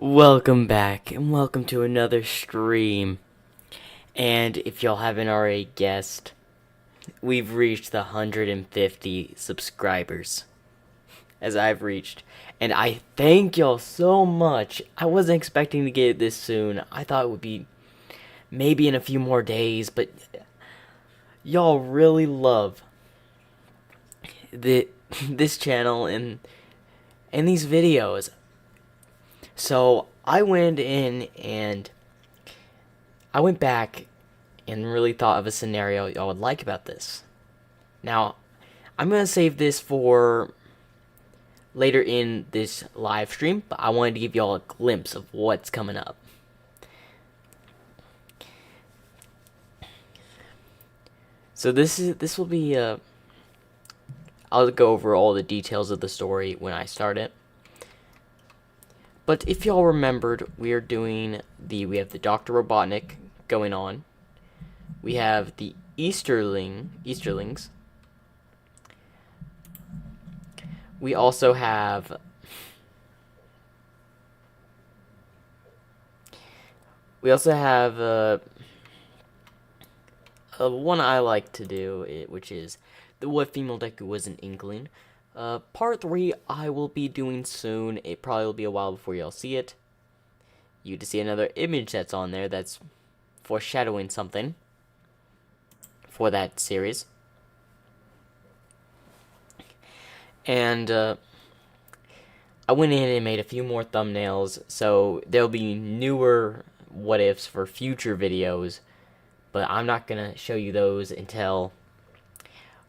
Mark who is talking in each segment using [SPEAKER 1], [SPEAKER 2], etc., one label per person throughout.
[SPEAKER 1] Welcome back, and welcome to another stream. And if y'all haven't already guessed, we've reached the 150 subscribers, as I've reached. And I thank y'all so much. I wasn't expecting to get it this soon. I thought it would be maybe in a few more days, but y'all really love the this channel and these videos. So I went in and I went back and really thought of a scenario y'all would like about this. Now, I'm going to save this for later in this live stream, but I wanted to give y'all a glimpse of what's coming up. So this will be I'll go over all the details of the story when I start it. But if y'all remembered, we have the Dr. Robotnik going on. We have the Easterlings. We also have one I like to do, which is the what female Deku was an Inkling. Part 3 I will be doing soon. It probably will be a while before y'all see it. You to see another image that's on there that's foreshadowing something for that series. And I went in and made a few more thumbnails, so there'll be newer what ifs for future videos, but I'm not gonna show you those until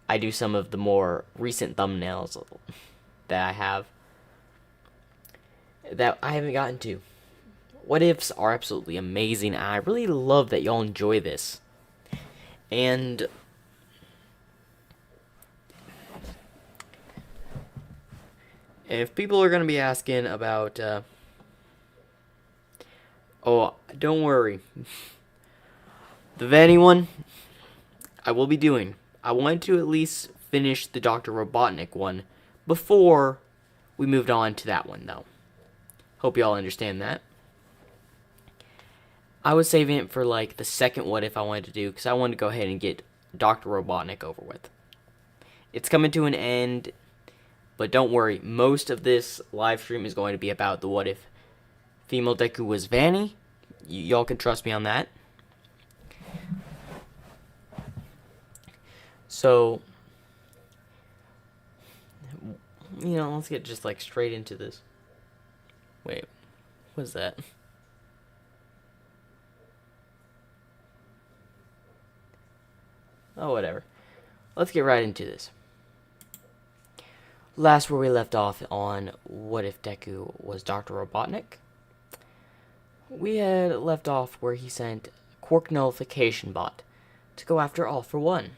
[SPEAKER 1] I do some of the more recent thumbnails that I have that I haven't gotten to. What ifs are absolutely amazing, and I really love that y'all enjoy this. And if people are going to be asking about, oh, don't worry. The Vanny one, I will be doing. I wanted to at least finish the Dr. Robotnik one before we moved on to that one, though. Hope y'all understand that. I was saving it for, like, the second what if I wanted to do, because I wanted to go ahead and get Dr. Robotnik over with. It's coming to an end. But don't worry, most of this live stream is going to be about the what if female Deku was Vanny. Y'all can trust me on that. So, let's get just like straight into this. Wait, what's that? Oh, whatever. Let's get right into this. Last where we left off on what if Deku was Dr. Robotnik. We had left off where he sent Quark Nullification Bot to go after All for One.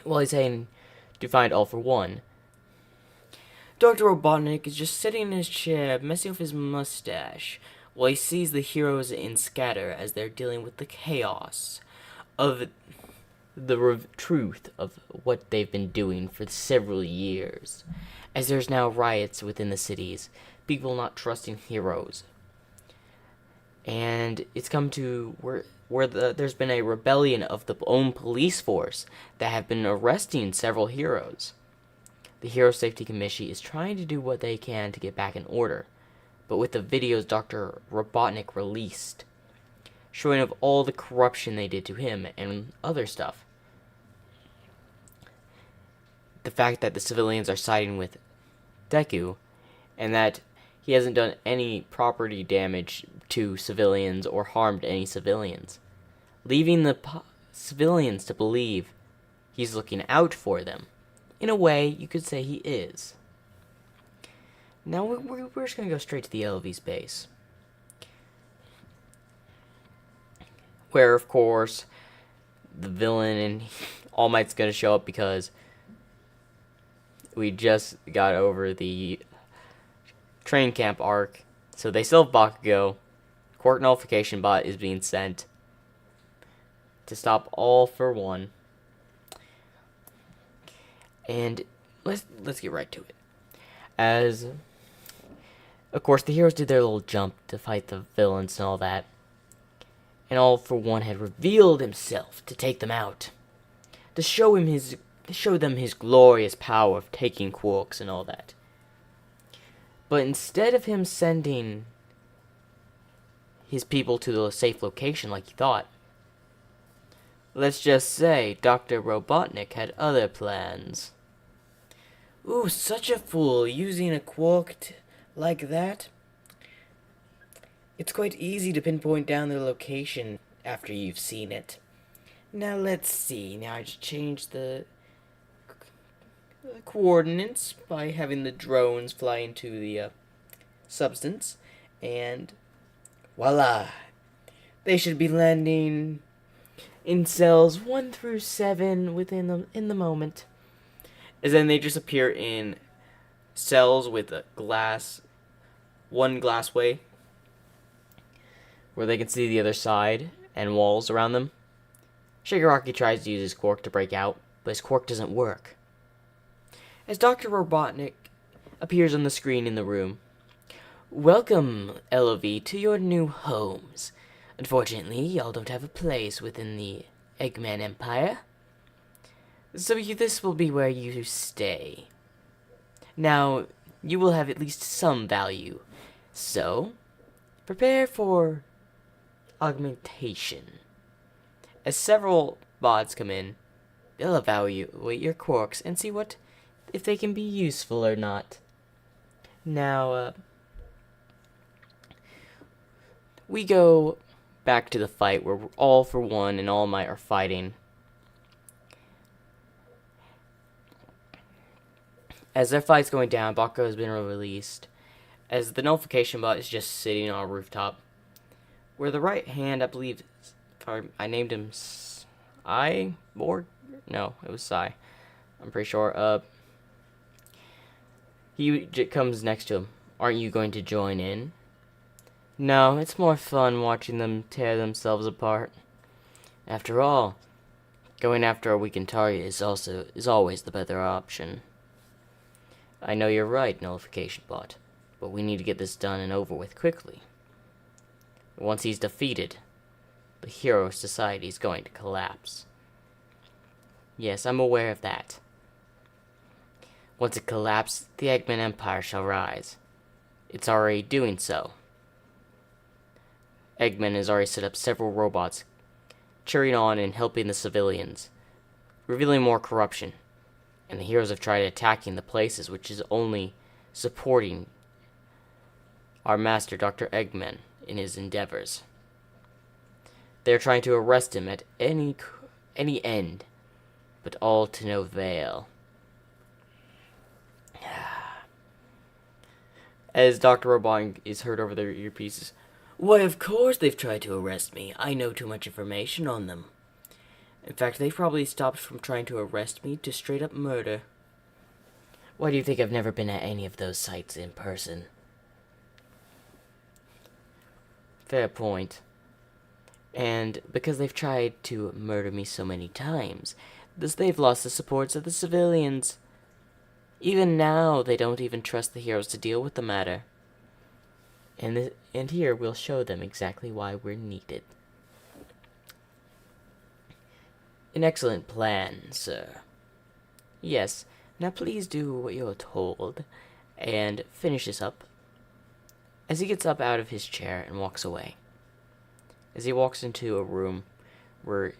[SPEAKER 1] Well, he's saying to find All for One. Dr. Robotnik is just sitting in his chair, messing with his mustache, while he sees the heroes in scatter as they're dealing with the chaos of the truth of what they've been doing for several years. As there's now riots within the cities, people not trusting heroes. And it's come to where there's been a rebellion of the own police force that have been arresting several heroes. The Hero Safety Commission is trying to do what they can to get back in order, but with the videos Dr. Robotnik released, showing of all the corruption they did to him and other stuff. The fact that the civilians are siding with Deku, and that he hasn't done any property damage to civilians or harmed any civilians, leaving the civilians to believe he's looking out for them. In a way, you could say he is. Now we're just going to go straight to the LV's base, where, of course, the villain and All Might's going to show up because we just got over the train camp arc. So they still have Bakugo. Quark Nullification Bot is being sent to stop All for One. And let's get right to it. As Of course, the heroes did their little jump to fight the villains and all that. And All for One had revealed himself to take them out. To show them his glorious power of taking Quarks and all that. But instead of him sending his people to the safe location like he thought, let's just say Dr. Robotnik had other plans. Ooh, such a fool, using a quark like that. It's quite easy to pinpoint down the location after you've seen it. Now let's see. Now I just changed the coordinates by having the drones fly into the substance, and voila! They should be landing in cells 1 through 7 in the moment. And then they just appear in cells with one glassway, where they can see the other side and walls around them. Shigaraki tries to use his quark to break out, but his quark doesn't work. As Dr. Robotnik appears on the screen in the room, welcome, LOV, to your new homes. Unfortunately, y'all don't have a place within the Eggman Empire, so this will be where you stay. Now, you will have at least some value, so prepare for augmentation. As several bots come in, they'll evaluate your quarks and see if they can be useful or not. Now, we go back to the fight where All for One and All Might are fighting. As their fight's going down, Bakugo has been released, as the nullification bot is just sitting on a rooftop, where the right hand, I believe, I named him Cyborg? No, it was Psy. I'm pretty sure. He comes next to him. Aren't you going to join in? No, it's more fun watching them tear themselves apart. After all, going after a weakened target is always the better option. I know you're right, Nullification Bot, but we need to get this done and over with quickly. Once he's defeated, the hero society is going to collapse. Yes, I'm aware of that. Once it collapses, the Eggman Empire shall rise. It's already doing so. Eggman has already set up several robots, cheering on and helping the civilians, revealing more corruption, and the heroes have tried attacking the places which is only supporting our master Dr. Eggman in his endeavors. They are trying to arrest him at any end, but all to no avail. As Dr. Robotnik is heard over their earpieces, why, of course they've tried to arrest me. I know too much information on them. In fact, they've probably stopped from trying to arrest me to straight up murder. Why do you think I've never been at any of those sites in person? Fair point. And because they've tried to murder me so many times, they've lost the supports of the civilians. Even now, they don't even trust the heroes to deal with the matter. And here we'll show them exactly why we're needed. An excellent plan, sir. Yes, now please do what you're told, and finish this up. As he gets up out of his chair and walks away. As he walks into a room where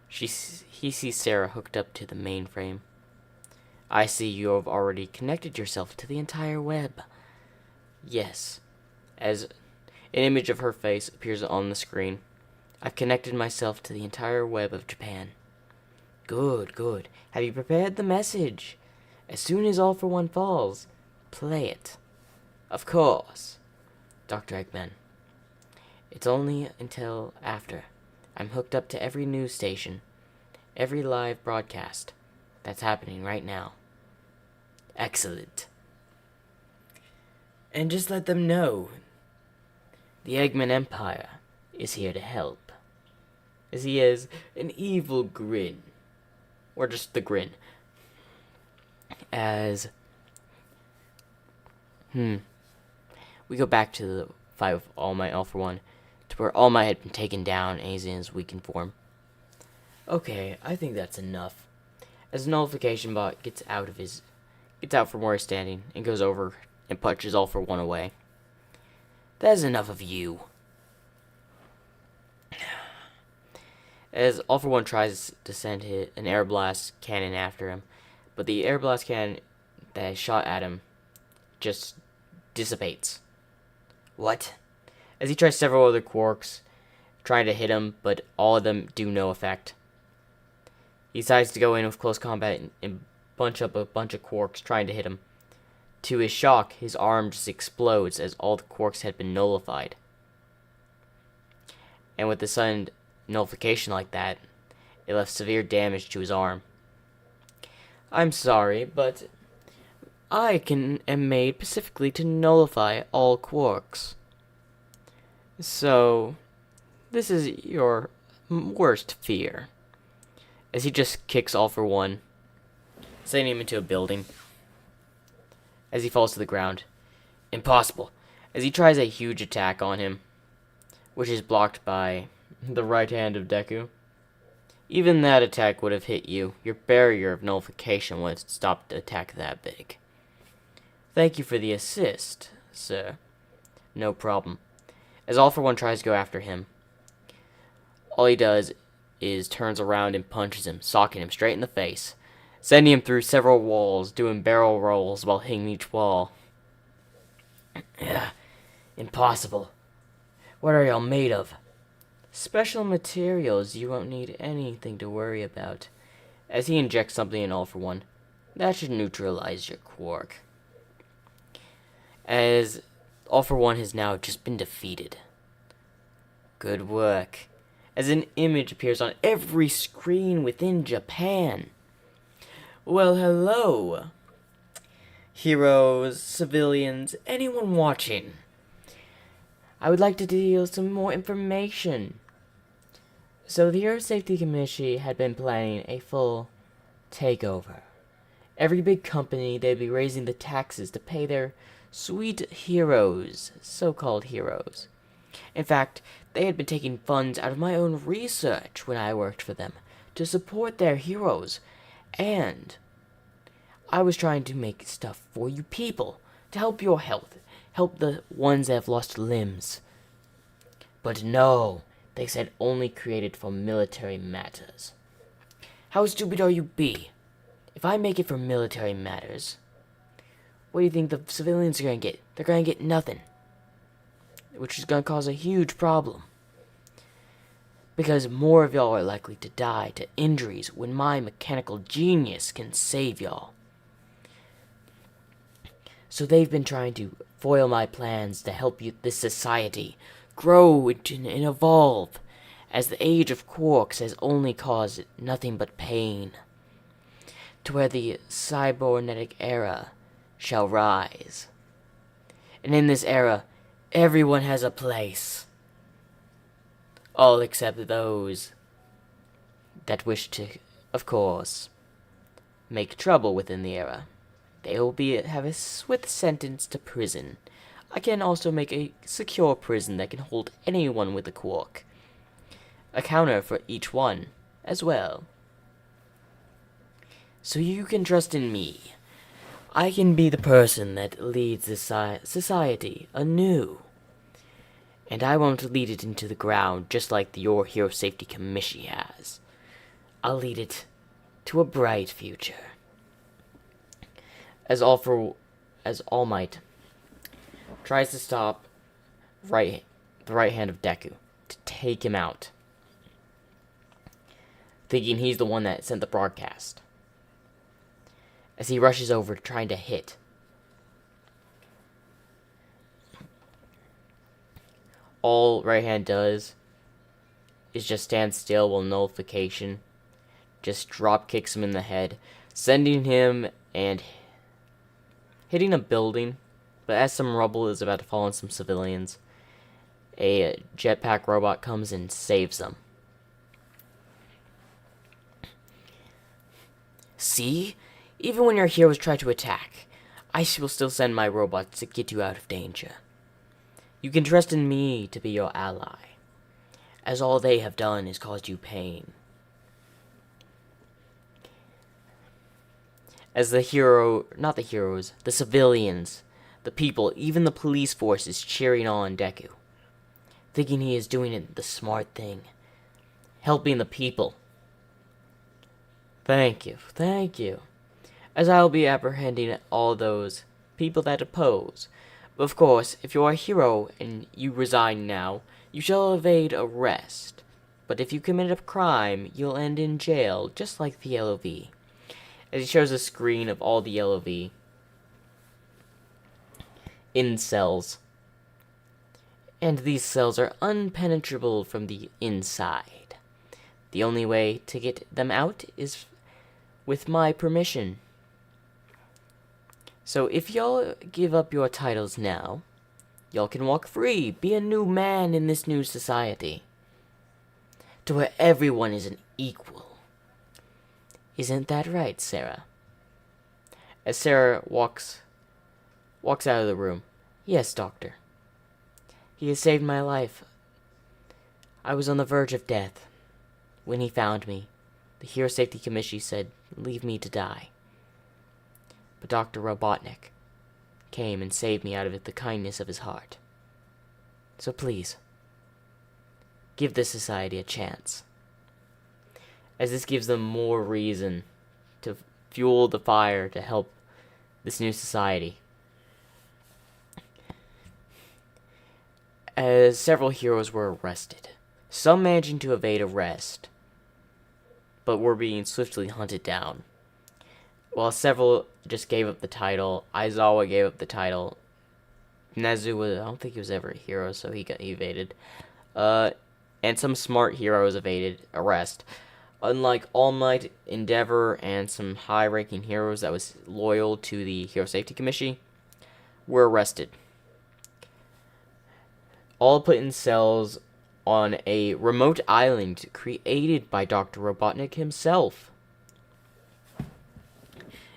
[SPEAKER 1] he sees Sarah hooked up to the mainframe. I see you have already connected yourself to the entire web. Yes. As an image of her face appears on the screen, I've connected myself to the entire web of Japan. Good, good. Have you prepared the message? As soon as All for One falls, play it. Of course. Dr. Eggman. It's only until after. I'm hooked up to every news station, every live broadcast that's happening right now. Excellent. And just let them know, the Eggman Empire is here to help. As he has an evil grin. Or just the grin. We We go back to the fight with All Might All for One, to where All Might had been taken down and he's in his weakened form. Okay, I think that's enough. As the nullification bot gets out from where he's standing and goes over and punches All for One away. That is enough of you. As All for One tries to send an air blast cannon after him, but the air blast cannon that is shot at him just dissipates. What? As he tries several other quarks trying to hit him, but all of them do no effect. He decides to go in with close combat and bunch up a bunch of quarks trying to hit him. To his shock, his arm just explodes as all the quarks had been nullified. And with the sudden nullification like that, it left severe damage to his arm. I'm sorry, but I am made specifically to nullify all quarks. So, this is your worst fear. As he just kicks All for One, sending him into a building. As he falls to the ground. Impossible. As he tries a huge attack on him, which is blocked by the right hand of Deku. Even that attack would have hit you. Your barrier of nullification would have stopped the attack that big. Thank you for the assist, sir. No problem. As All for One tries to go after him, all he does is turns around and punches him, socking him straight in the face, sending him through several walls, doing barrel rolls while hitting each wall. Impossible. What are y'all made of? Special materials. You won't need anything to worry about. As he injects something in All for One, that should neutralize your quark. As All for One has now just been defeated. Good work. As an image appears on every screen within Japan. Well, hello. Heroes, civilians, anyone watching. I would like to deal some more information. So the Hero Safety Committee had been planning a full takeover. Every big company, they'd be raising the taxes to pay their sweet heroes, so-called heroes. In fact, they had been taking funds out of my own research when I worked for them to support their heroes. And I was trying to make stuff for you people to help your health, help the ones that have lost limbs. But no, they said only created for military matters. How stupid are you be? If I make it for military matters, what do you think the civilians are going to get? They're going to get nothing. Which is going to cause a huge problem. Because more of y'all are likely to die to injuries when my mechanical genius can save y'all. So they've been trying to foil my plans to help this society grow and evolve, as the age of quarks has only caused nothing but pain, to where the cybernetic era shall rise. And in this era, everyone has a place. All except those that wish to, of course, make trouble within the era. They will have a swift sentence to prison. I can also make a secure prison that can hold anyone with a quark. A counter for each one, as well. So you can trust in me. I can be the person that leads this society anew. And I won't lead it into the ground just like your Hero Safety Commission has. I'll lead it to a bright future. As All Might tries to stop the right hand of Deku to take him out, thinking he's the one that sent the broadcast. As he rushes over trying to hit, all right hand does is just stand still while nullification just drop kicks him in the head, sending him and hitting a building. But as some rubble is about to fall on some civilians, a jetpack robot comes and saves them. See? Even when your heroes try to attack, I will still send my robots to get you out of danger. You can trust in me to be your ally, as all they have done is caused you pain. As the civilians, the people, even the police force is cheering on Deku, thinking he is doing it the smart thing, helping the people. Thank you, as I will be apprehending all those people that oppose. But of course, if you are a hero and you resign now, you shall evade arrest. But if you commit a crime, you'll end in jail, just like the LOV. As he shows a screen of all the LOV in cells. And these cells are unpenetrable from the inside. The only way to get them out is with my permission. So if y'all give up your titles now, y'all can walk free, be a new man in this new society, to where everyone is an equal. Isn't that right, Sarah? As Sarah walks out of the room. Yes, Doctor. He has saved my life. I was on the verge of death. When he found me, the Hero Safety Committee said, leave me to die. But Dr. Robotnik came and saved me out of it, the kindness of his heart. So please, give this society a chance, as this gives them more reason to fuel the fire to help this new society. As several heroes were arrested, some managing to evade arrest, but were being swiftly hunted down. While several just gave up the title, Aizawa gave up the title. Nezu, I don't think he was ever a hero, so he got evaded. And some smart heroes evaded arrest. Unlike All Might, Endeavor, and some high-ranking heroes that was loyal to the Hero Safety Committee, were arrested. All put in cells on a remote island created by Dr. Robotnik himself.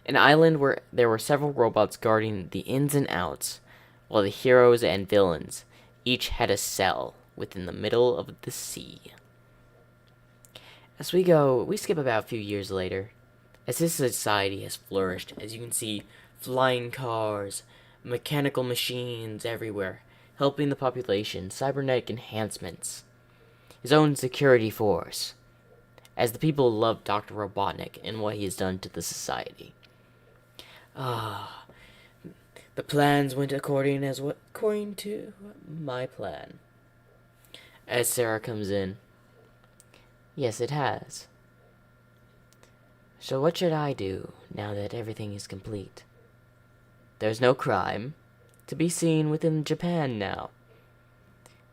[SPEAKER 1] An island where there were several robots guarding the ins and outs, while the heroes and villains each had a cell within the middle of the sea. As we skip about a few years later, as this society has flourished, as you can see flying cars, mechanical machines everywhere, helping the population, cybernetic enhancements, his own security force, as the people love Dr. Robotnik and what he has done to the society. The plans went according to my plan. As Sarah comes in, yes, it has. So what should I do now that everything is complete? There's no crime to be seen within Japan now.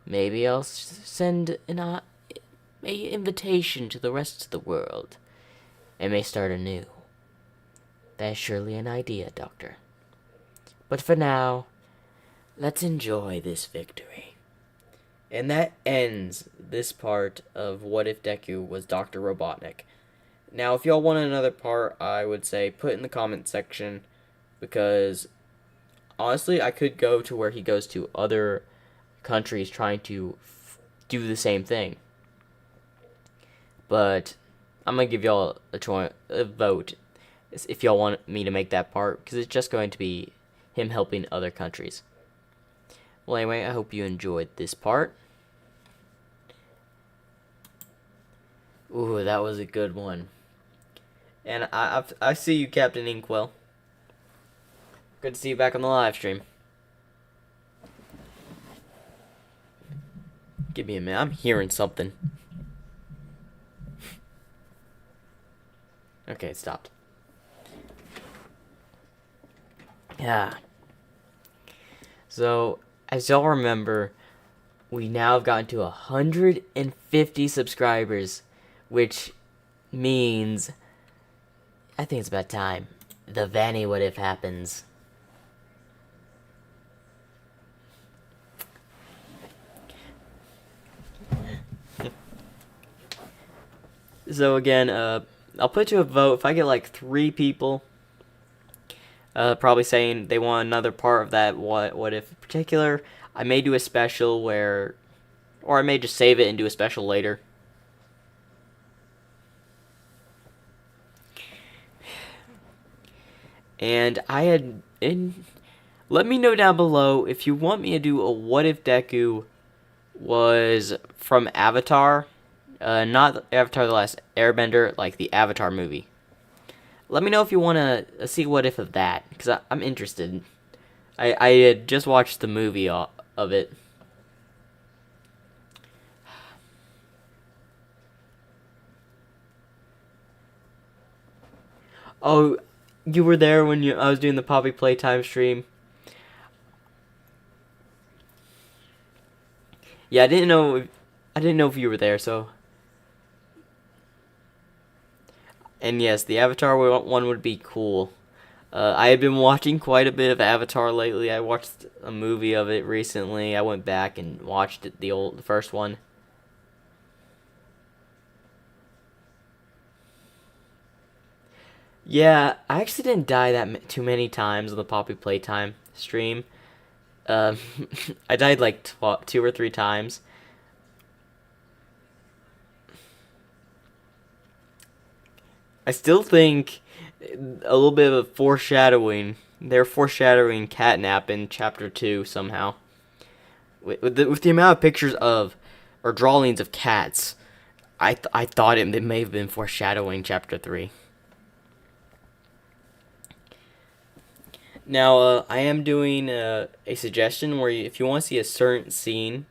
[SPEAKER 1] Maybe I'll send an invitation to the rest of the world and may start anew. That is surely an idea, Doctor. But for now, let's enjoy this victory. And that ends this part of What If Deku Was Dr. Robotnik. Now, if y'all want another part, I would say put in the comment section, because honestly, I could go to where he goes to other countries trying to do the same thing. But I'm going to give y'all a vote if y'all want me to make that part, because it's just going to be him helping other countries. Well, anyway, I hope you enjoyed this part. Ooh, that was a good one. And I see you, Captain Inkwell. Good to see you back on the live stream. Give me a minute. I'm hearing something. Okay, it stopped. Yeah. So, as y'all remember, we now have gotten to 150 subscribers, which means I think it's about time the Vanny What If happens. So again, I'll put to a vote. If I get like 3 people, probably saying they want another part of that what if in particular. I may do a special where, or I may just save it and do a special later. And I had in. Let me know down below if you want me to do a what if Deku was from Avatar, not Avatar: The Last Airbender, like the Avatar movie. Let me know if you want to see what if of that, because I'm interested. I had just watched the movie of it. Oh, you were there when I was doing the Poppy Playtime stream. Yeah, I didn't know if you were there. So, and yes, the Avatar one would be cool. I had been watching quite a bit of Avatar lately. I watched a movie of it recently. I went back and watched it, the first one. Yeah, I actually didn't die too many times on the Poppy Playtime stream. Um, I died like 2 or 3 times. I still think a little bit of foreshadowing. They're foreshadowing Catnap in Chapter 2 somehow. With the amount of pictures of, or drawings of cats, I thought it may have been foreshadowing Chapter 3. Now, I am doing a suggestion where if you want to see a certain scene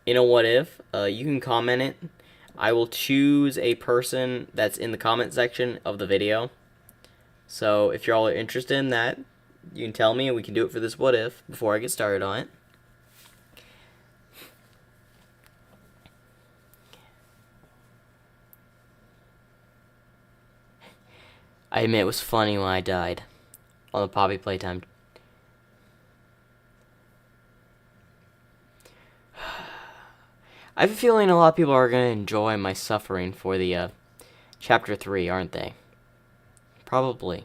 [SPEAKER 1] in a what if, you can comment it. I will choose a person that's in the comment section of the video. So if you're all interested in that, you can tell me and we can do it for this what if before I get started on it. I admit it was funny when I died on the Poppy Playtime. I have a feeling a lot of people are going to enjoy my suffering for the Chapter 3, aren't they? Probably.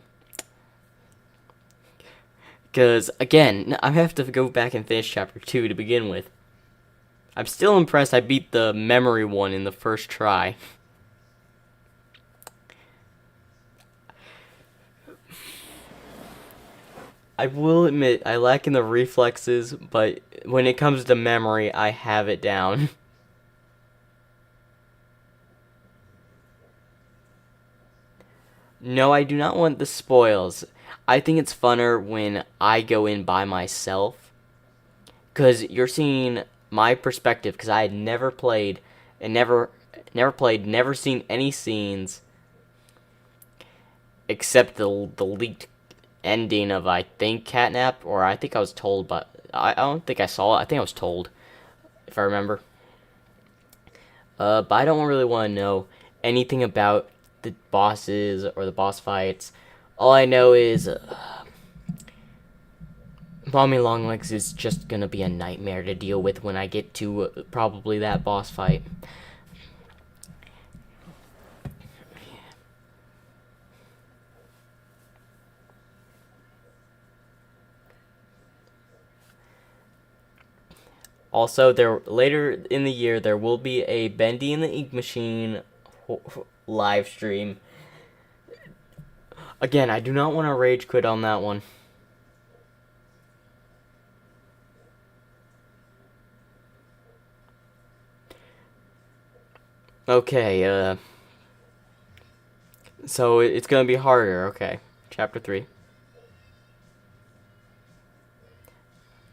[SPEAKER 1] Because, again, I have to go back and finish Chapter 2 to begin with. I'm still impressed I beat the memory one in the first try. I will admit, I lack in the reflexes, but when it comes to memory, I have it down. No, I do not want the spoils. I think it's funner when I go in by myself, because you're seeing my perspective, because I had never played, and never seen any scenes except the leaked ending of, I think, Catnap, or I think I was told, but I don't think I saw it. I think I was told, if I remember. But I don't really want to know anything about the bosses or the boss fights. All I know is Mommy Longlegs is just gonna be a nightmare to deal with when I get to probably that boss fight. Also, there later in the year there will be a Bendy and the Ink Machine live stream. Again, I do not want to rage quit on that one. Okay, so it's gonna be harder. Okay, Chapter 3.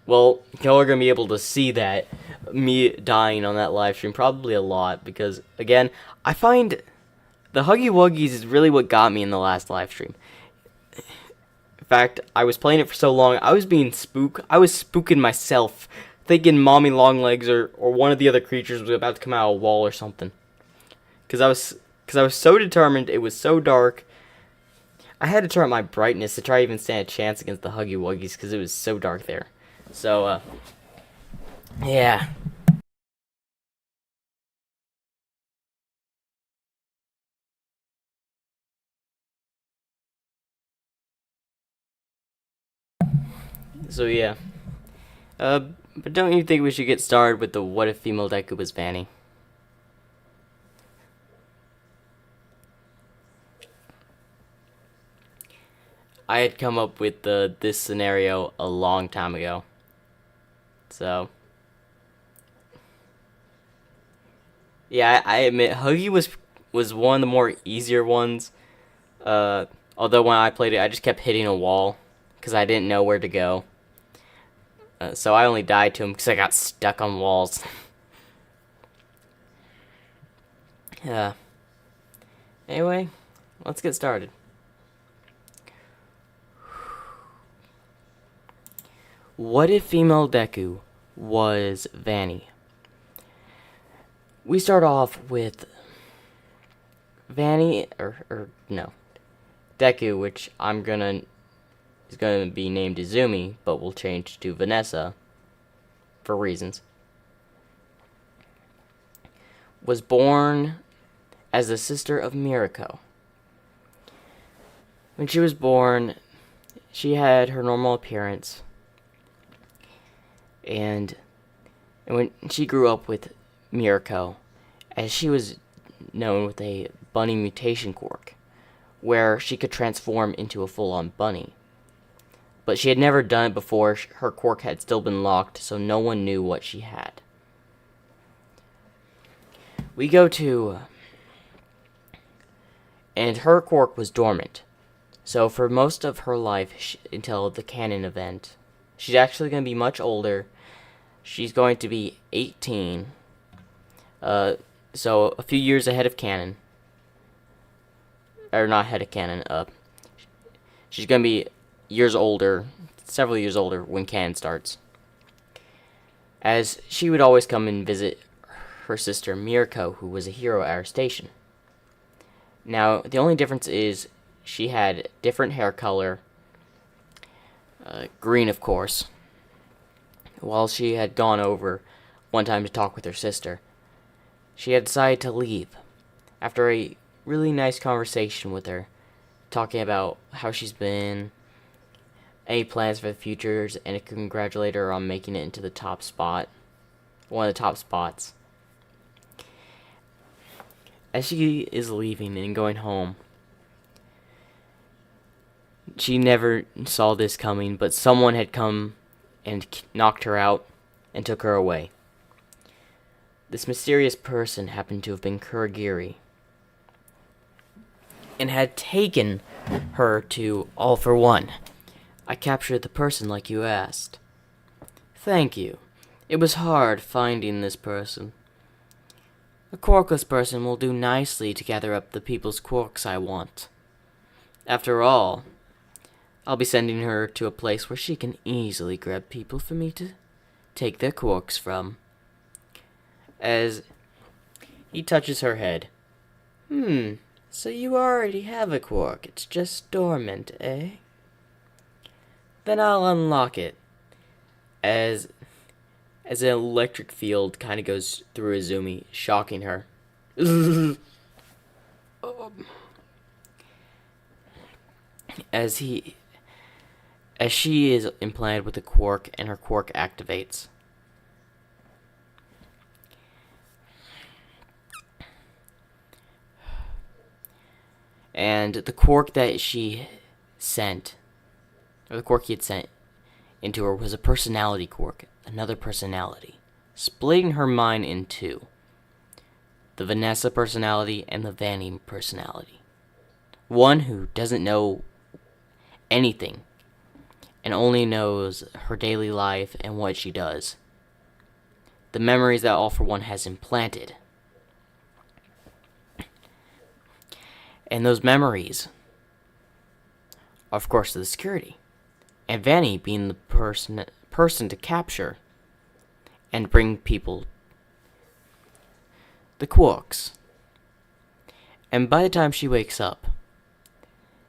[SPEAKER 1] Well, y'all are gonna be able to see that me dying on that live stream probably a lot because again, I find the Huggy Wuggies is really what got me in the last live stream. In fact, I was playing it for so long, I was being spooked. I was spooking myself, thinking Mommy Longlegs or one of the other creatures was about to come out of a wall or something. Cause I was so determined. It was so dark. I had to turn up my brightness to try to even stand a chance against the Huggy Wuggies because it was so dark there. So, yeah. So yeah. But don't you think we should get started with the what if female Deku was Vanny? I had come up with this scenario a long time ago. So yeah, I admit Huggy was one of the more easier ones. Uh, Although when I played it, I just kept hitting a wall because I didn't know where to go. So I only died to him because I got stuck on walls. Yeah. Anyway, let's get started. What if female Deku was Vanny? We start off with Vanny, or no, Deku, which is gonna be named Izumi, but we'll change to Vanessa for reasons. Was born as the sister of Mirako. When she was born, she had her normal appearance, and when she grew up with Mirako, as she was known with a bunny mutation quirk, where she could transform into a full-on bunny. But she had never done it before. Her quirk had still been locked, so no one knew what she had. We go to... And her quirk was dormant. So for most of her life, until the canon event, she's actually going to be much older. She's going to be 18. So a few years ahead of canon. Or not ahead of canon. She's going to be years older, several years older when canon starts. As she would always come and visit her sister Mirako, who was a hero at our station. Now, the only difference is she had different hair color, green of course, while she had gone over one time to talk with her sister. She had decided to leave after a really nice conversation with her, talking about how she's been, any plans for the futures, and to congratulate her on making it into the top spot, one of the top spots. As she is leaving and going home, she never saw this coming, but someone had come and knocked her out and took her away. This mysterious person happened to have been Kuragiri, and had taken her to All for One. I captured the person like you asked. Thank you. It was hard finding this person. A quirkless person will do nicely to gather up the people's quirks I want. After all, I'll be sending her to a place where she can easily grab people for me to take their quirks from. As he touches her head. So you already have a quirk. It's just dormant, eh? Then I'll unlock it. As an electric field kind of goes through Izumi, shocking her. As she is implanted with a quirk, and her quirk activates. And the quirk that she sent, or the quirk he had sent into her, was a personality quirk, another personality, splitting her mind in two. The Vanessa personality and the Vanny personality. One who doesn't know anything and only knows her daily life and what she does. The memories that All for One has implanted. And those memories are, of course, the security. And Vanny being the person to capture and bring people the quirks. And by the time she wakes up,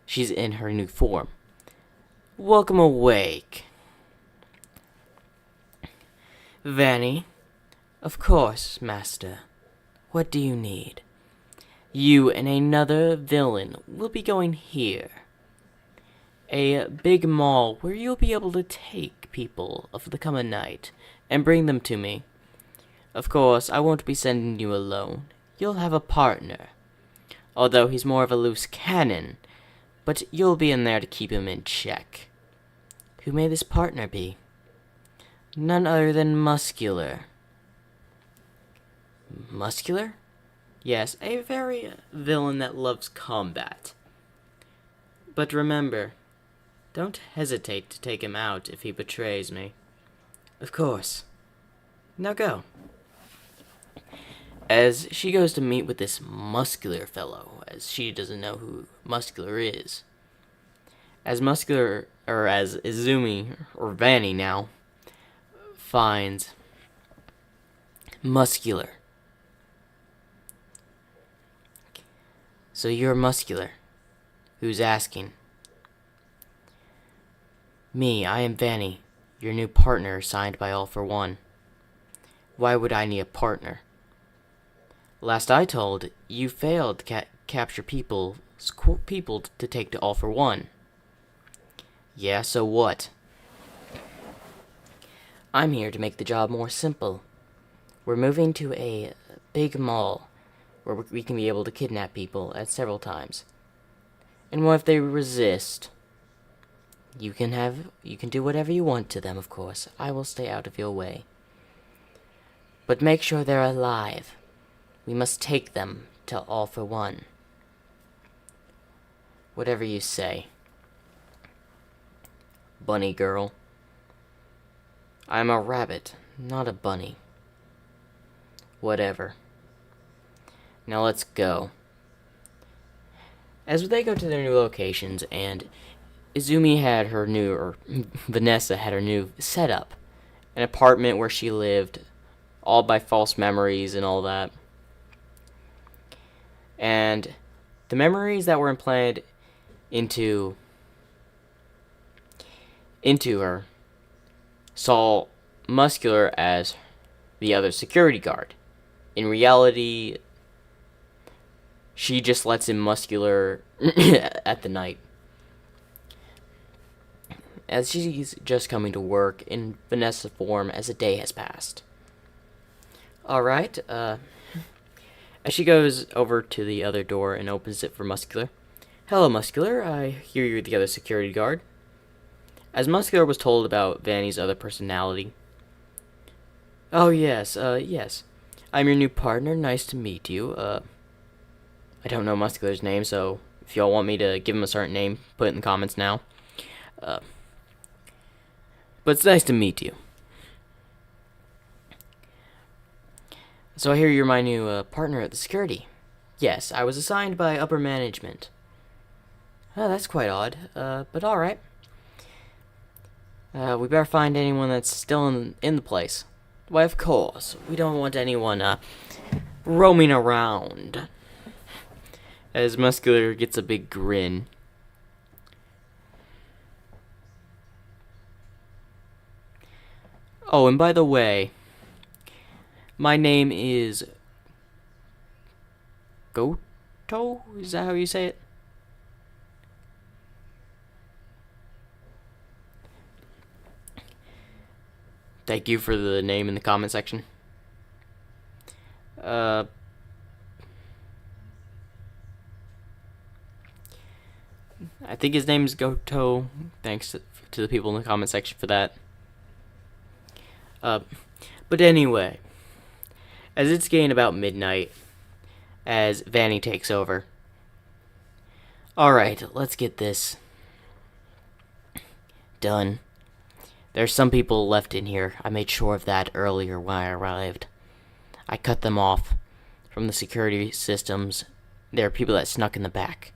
[SPEAKER 1] she's in her new form. Welcome awake. Vanny. Of course, master. What do you need? You and another villain will be going here. A big mall where you'll be able to take people of the coming night and bring them to me. Of course, I won't be sending you alone. You'll have a partner. Although he's more of a loose cannon, but you'll be in there to keep him in check. Who may this partner be? None other than Muscular. Muscular? Yes, a very villain that loves combat. But remember, don't hesitate to take him out if he betrays me. Of course. Now go. As she goes to meet with this muscular fellow, as she doesn't know who Muscular is. As Izumi, or Vanny now, finds Muscular. So you're Muscular. Who's asking? Me, I am Vanny, your new partner assigned by All for One. Why would I need a partner? Last I told, you failed to capture people to take to All for One. Yeah, so what? I'm here to make the job more simple. We're moving to a big mall where we can be able to kidnap people at several times. And what if they resist? You can do whatever you want to them, of course. I will stay out of your way. But make sure they're alive. We must take them to All for One. Whatever you say. Bunny girl. I'm a rabbit, not a bunny. Whatever. Now let's go. As they go to their new locations, and Vanessa had her new setup. An apartment where she lived, all by false memories and all that. And the memories that were implanted into her saw Muscular as the other security guard. In reality, she just lets him Muscular at the night. As she's just coming to work in Vanessa form as a day has passed. Alright, as she goes over to the other door and opens it for Muscular. Hello, Muscular. I hear you're the other security guard. As Muscular was told about Vanny's other personality. Oh, yes, yes. I'm your new partner. Nice to meet you. I don't know Muscular's name, so if y'all want me to give him a certain name, put it in the comments now. But it's nice to meet you. So I hear you're my new partner at the security. Yes, I was assigned by upper management. Oh, that's quite odd, but alright. We better find anyone that's still in the place. Why, of course. We don't want anyone roaming around. As Muscular gets a big grin. Oh, and by the way, my name is Goto? Is that how you say it? Thank you for the name in the comment section. I think his name is Goto. Thanks to the people in the comment section for that. But anyway, as it's getting about midnight, as Vanny takes over. Alright, let's get this done. There's some people left in here. I made sure of that earlier when I arrived. I cut them off from the security systems. There are people that snuck in the back.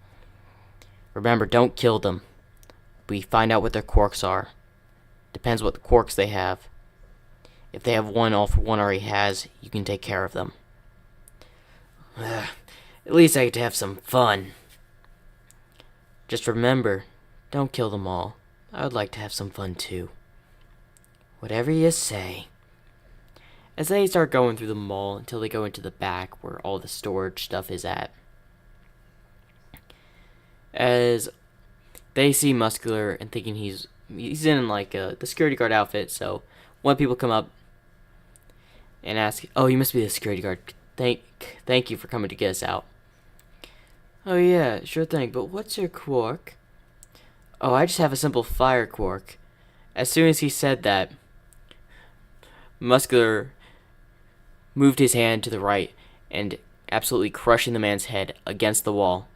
[SPEAKER 1] Remember, don't kill them. We find out what their quirks are. Depends what the quirks they have. If they have one All for One already has, you can take care of them. At least I get to have some fun. Just remember, don't kill them all. I would like to have some fun too. Whatever you say. As they start going through the mall until they go into the back where all the storage stuff is at. As they see Muscular and thinking he's he's in like the security guard outfit. So when people come up and ask, "Oh, you must be the security guard. Thank you for coming to get us out." "Oh yeah, sure thing. But what's your quirk?" "Oh, I just have a simple fire quirk." As soon as he said that, Muscular moved his hand to the right and absolutely crushing the man's head against the wall,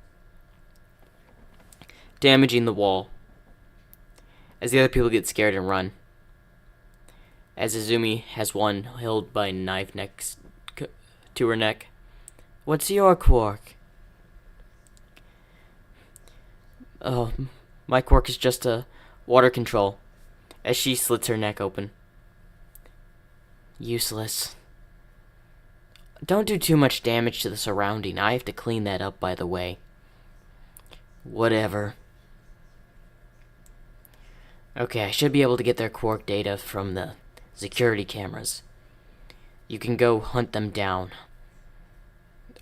[SPEAKER 1] damaging the wall. As the other people get scared and run, as Izumi has one held by a knife next to her neck. "What's your quirk?" "Oh, my quirk is just a water control," as she slits her neck open. "Useless. Don't do too much damage to the surrounding. I have to clean that up, by the way." "Whatever." "Okay, I should be able to get their quirk data from the security cameras. You can go hunt them down.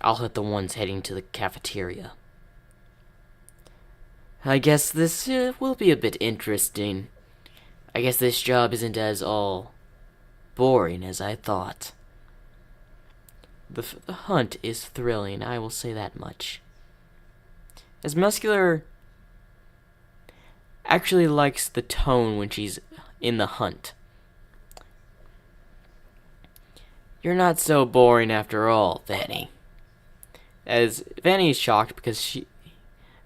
[SPEAKER 1] I'll hit the ones heading to the cafeteria." "I guess this will be a bit interesting. I guess this job isn't as all boring as I thought. The hunt is thrilling, I will say that much." As Muscular actually likes the tone when she's in the hunt. "You're not so boring after all, Vanny." As Vanny is shocked because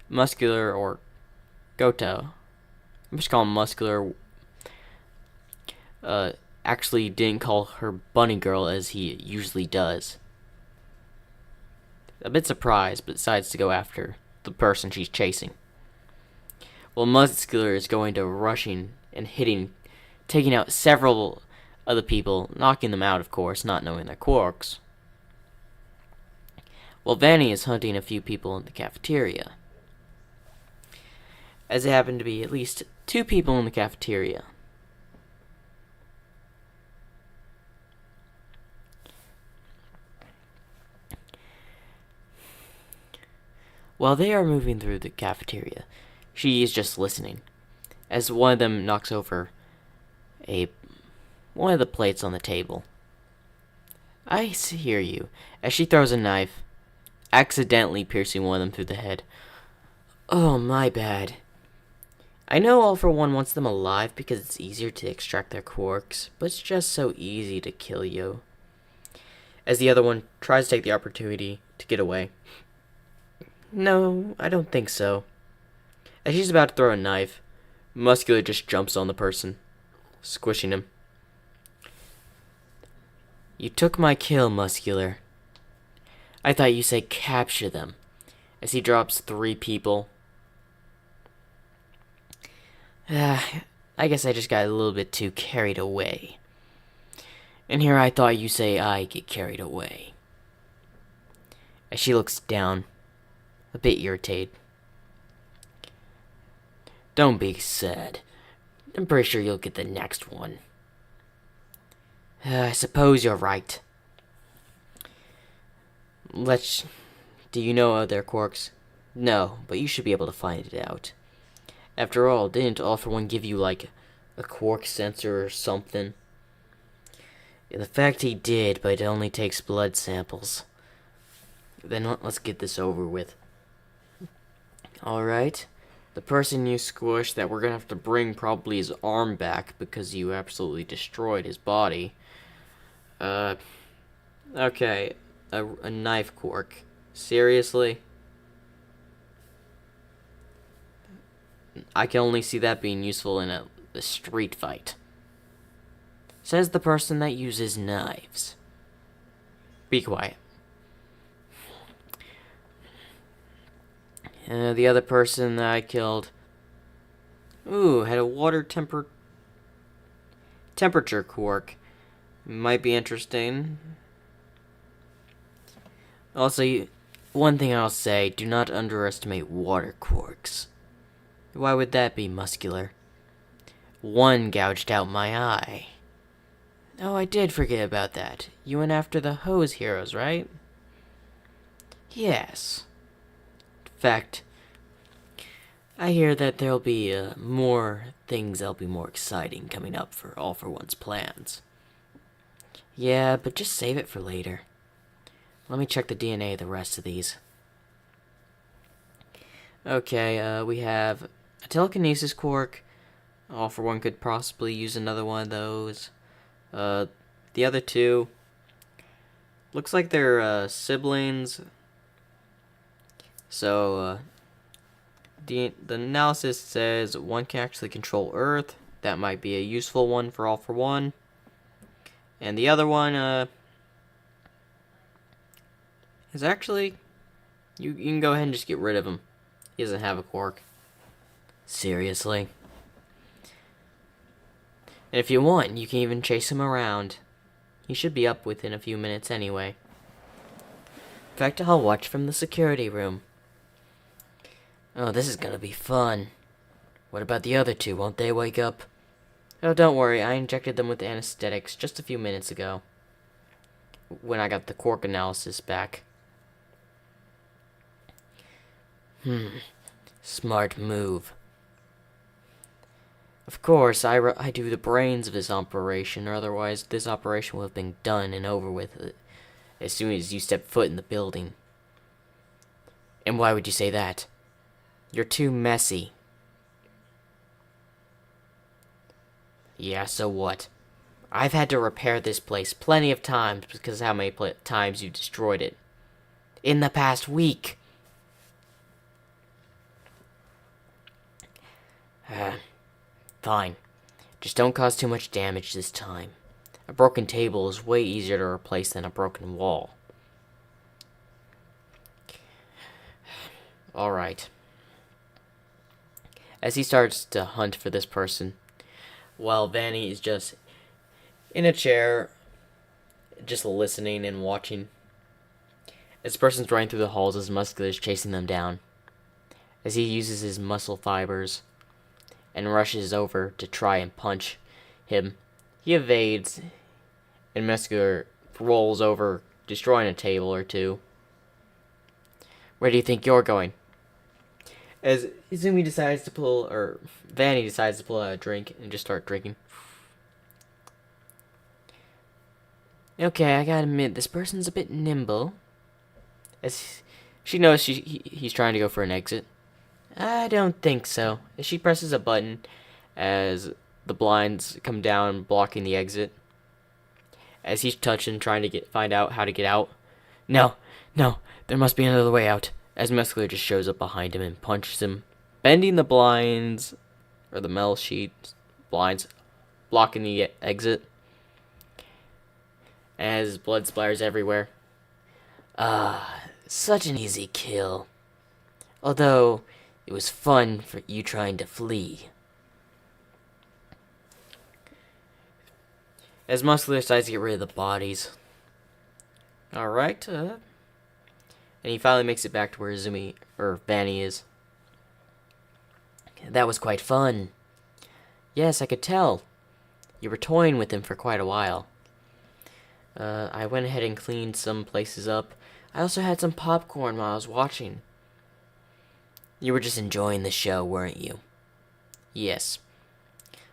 [SPEAKER 1] Muscular, or Goto, I'm just calling Muscular, actually didn't call her bunny girl as he usually does. A bit surprised, but decides to go after the person she's chasing. Well, Muscular is going to rushing and hitting, taking out several other people, knocking them out, of course, not knowing their quirks. Well, Vanny is hunting a few people in the cafeteria, as it happened to be at least 2 people in the cafeteria. While they are moving through the cafeteria, she is just listening, as one of them knocks over one of the plates on the table. "I hear you," as she throws a knife, accidentally piercing one of them through the head. "Oh, my bad. I know All for One wants them alive because it's easier to extract their quirks, but it's just so easy to kill you." As the other one tries to take the opportunity to get away. "No, I don't think so." As she's about to throw a knife, Muscular just jumps on the person, squishing him. "You took my kill, Muscular. I thought you said capture them." As he drops 3 people. I guess I just got a little bit too carried away. And here I thought you say I get carried away. As she looks down, a bit irritated. "Don't be sad. I'm pretty sure you'll get the next one." "I suppose you're right. Do you know their quirks?" "No, but you should be able to find it out. After all, didn't All for One give you, like, a quirk sensor or something?" "Yeah, the fact he did, but it only takes blood samples." "Then let's get this over with." "Alright. The person you squished that we're gonna have to bring probably his arm back because you absolutely destroyed his body. Okay. A knife quirk. Seriously? I can only see that being useful in a street fight," says the person that uses knives. Be quiet. The other person that I killed, had a water temperature quirk. Might be interesting. Also, one thing I'll say, do not underestimate water quirks. Why would that be, Muscular? One gouged out my eye. Oh, I did forget about that. You went after the hose heroes, right? Yes. In fact, I hear that there'll be more things that'll be more exciting coming up for All for One's plans. Yeah, but just save it for later. Let me check the DNA of the rest of these. Okay, we have a telekinesis quark. All for One could possibly use another one of those. The other two looks like they're siblings. So the analysis says one can actually control Earth. That might be a useful one for All for One. And the other one is actually you can go ahead and just get rid of him. He doesn't have a quark. Seriously. And if you want, you can even chase him around. He should be up within a few minutes anyway. In fact, I'll watch from the security room. Oh, this is gonna be fun. What about the other two? Won't they wake up? Oh, don't worry. I injected them with anesthetics just a few minutes ago. When I got the quark analysis back. Smart move. Of course, I do the brains of this operation, or otherwise this operation would have been done and over with as soon as you step foot in the building. And why would you say that? You're too messy. Yeah, so what? I've had to repair this place plenty of times because of how many times you destroyed it. In the past week. Fine. Just don't cause too much damage this time. A broken table is way easier to replace than a broken wall. Alright. As he starts to hunt for this person, while Vanny is just in a chair, just listening and watching. This person's running through the halls as Muscular is chasing them down. As he uses his muscle fibers and rushes over to try and punch him, he evades, and Muscular rolls over, destroying a table or two. Where do you think you're going? As Izumi decides to pull, or Vanny decides to pull out a drink and just start drinking. Okay, I gotta admit, this person's a bit nimble. As she knows he's trying to go for an exit. I don't think so. As she presses a button, as the blinds come down, blocking the exit. As he's touching, trying to find out how to get out. No, there must be another way out. As Muscular just shows up behind him and punches him, bending the blinds, or the metal sheet blinds, blocking the exit. As blood splatters everywhere. Such an easy kill. Although, it was fun for you trying to flee. As Muscular decides to get rid of the bodies. Alright, and he finally makes it back to where Izumi, or Vanny is. That was quite fun. Yes, I could tell. You were toying with him for quite a while. I went ahead and cleaned some places up. I also had some popcorn while I was watching. You were just enjoying the show, weren't you? Yes.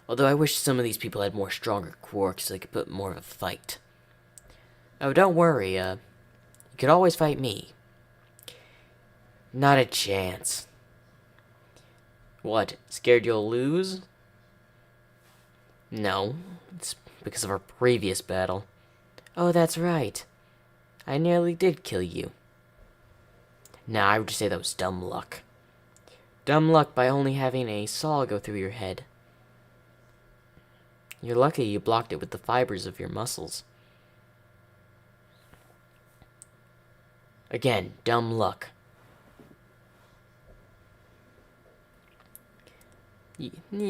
[SPEAKER 1] Although I wish some of these people had more stronger quarks so they could put more of a fight. Oh, don't worry, you could always fight me. Not a chance. What, scared you'll lose? No, it's because of our previous battle. Oh, that's right. I nearly did kill you. Nah, I would just say that was dumb luck. Dumb luck by only having a saw go through your head. You're lucky you blocked it with the fibers of your muscles. Again, dumb luck.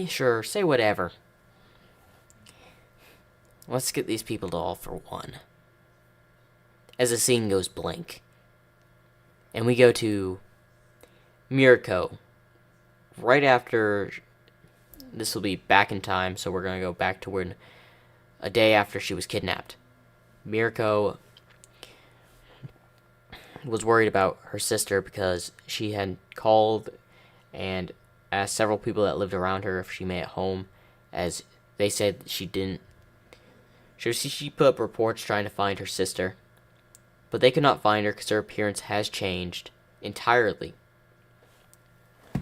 [SPEAKER 1] Sure, say whatever. Let's get these people to All for One. As the scene goes blank. And we go to Mirko. Right after, this will be back in time, so we're going to go back to when, a day after she was kidnapped. Mirko was worried about her sister because she had called and asked several people that lived around her if she made it home, as they said she didn't. She put up reports trying to find her sister, but they could not find her because her appearance has changed entirely.